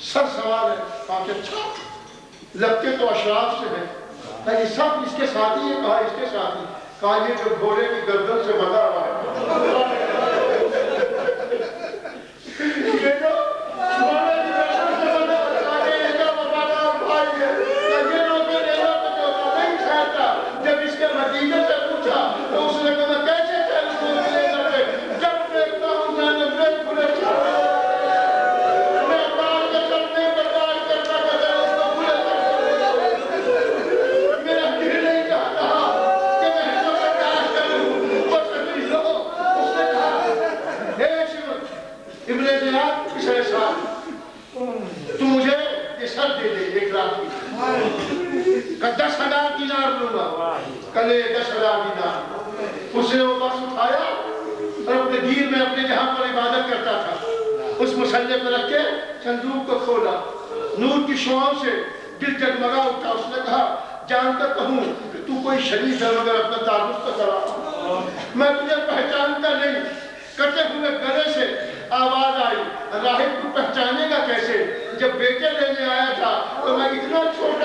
[SPEAKER 4] سر سوال ہے. کہا کہ اچھا لگتے تو اشراف سے ہیں. کہا یہ سب اس کے ساتھی ہے. کہا اس کے ساتھی. کہا یہ جو گھوڑے کی گردن سے بندھا ہوا ہے یہ جو گھوڑے کی گردن سے بندھا ہوا ہے یہ جو وفادار بھائی ہے. یہ لوگ ریوا کو جو نہیں ٹھہرتا. جب اس کے نتیجے سے پوچھا تو اس نے کہا میں کیسے کہوں گا ملے کرتے جب دیکھتا ہوں میں نے بریک کھلے چھوڑے میں بار کے چلنے برداشت کرتا کہ اس کو کھلے کرتے میرا دل نہیں چاہتا کہ میں اس کو برداشت کروں. بس ابھی لو اس نے کہا اے شیخ ابن زیاد اس احسان تو مجھے یہ سر دے دے 1 رات کی. کہ 10,000 دینار لوں گا. کلے 10,000 دینار. اس نے وہ بس اٹھایا اور اپنے دیر میں اپنے جہاں پر عبادت کرتا تھا اس مسلح پر رکھ کے صندوق کو کھولا. نور کی شعاؤں سے دل جگمگا اٹھا. اس نے کہا جان کر کہوں کہ تو کوئی شریف ہے مگر اپنا تعارف تو کرا. میں تجھے پہچانتا نہیں. کرتے ہوئے گلے سے آواز آئی راہب تو پہچانے گا کیسے؟ جب بیٹے لینے آیا تھا تو میں اتنا چھوٹا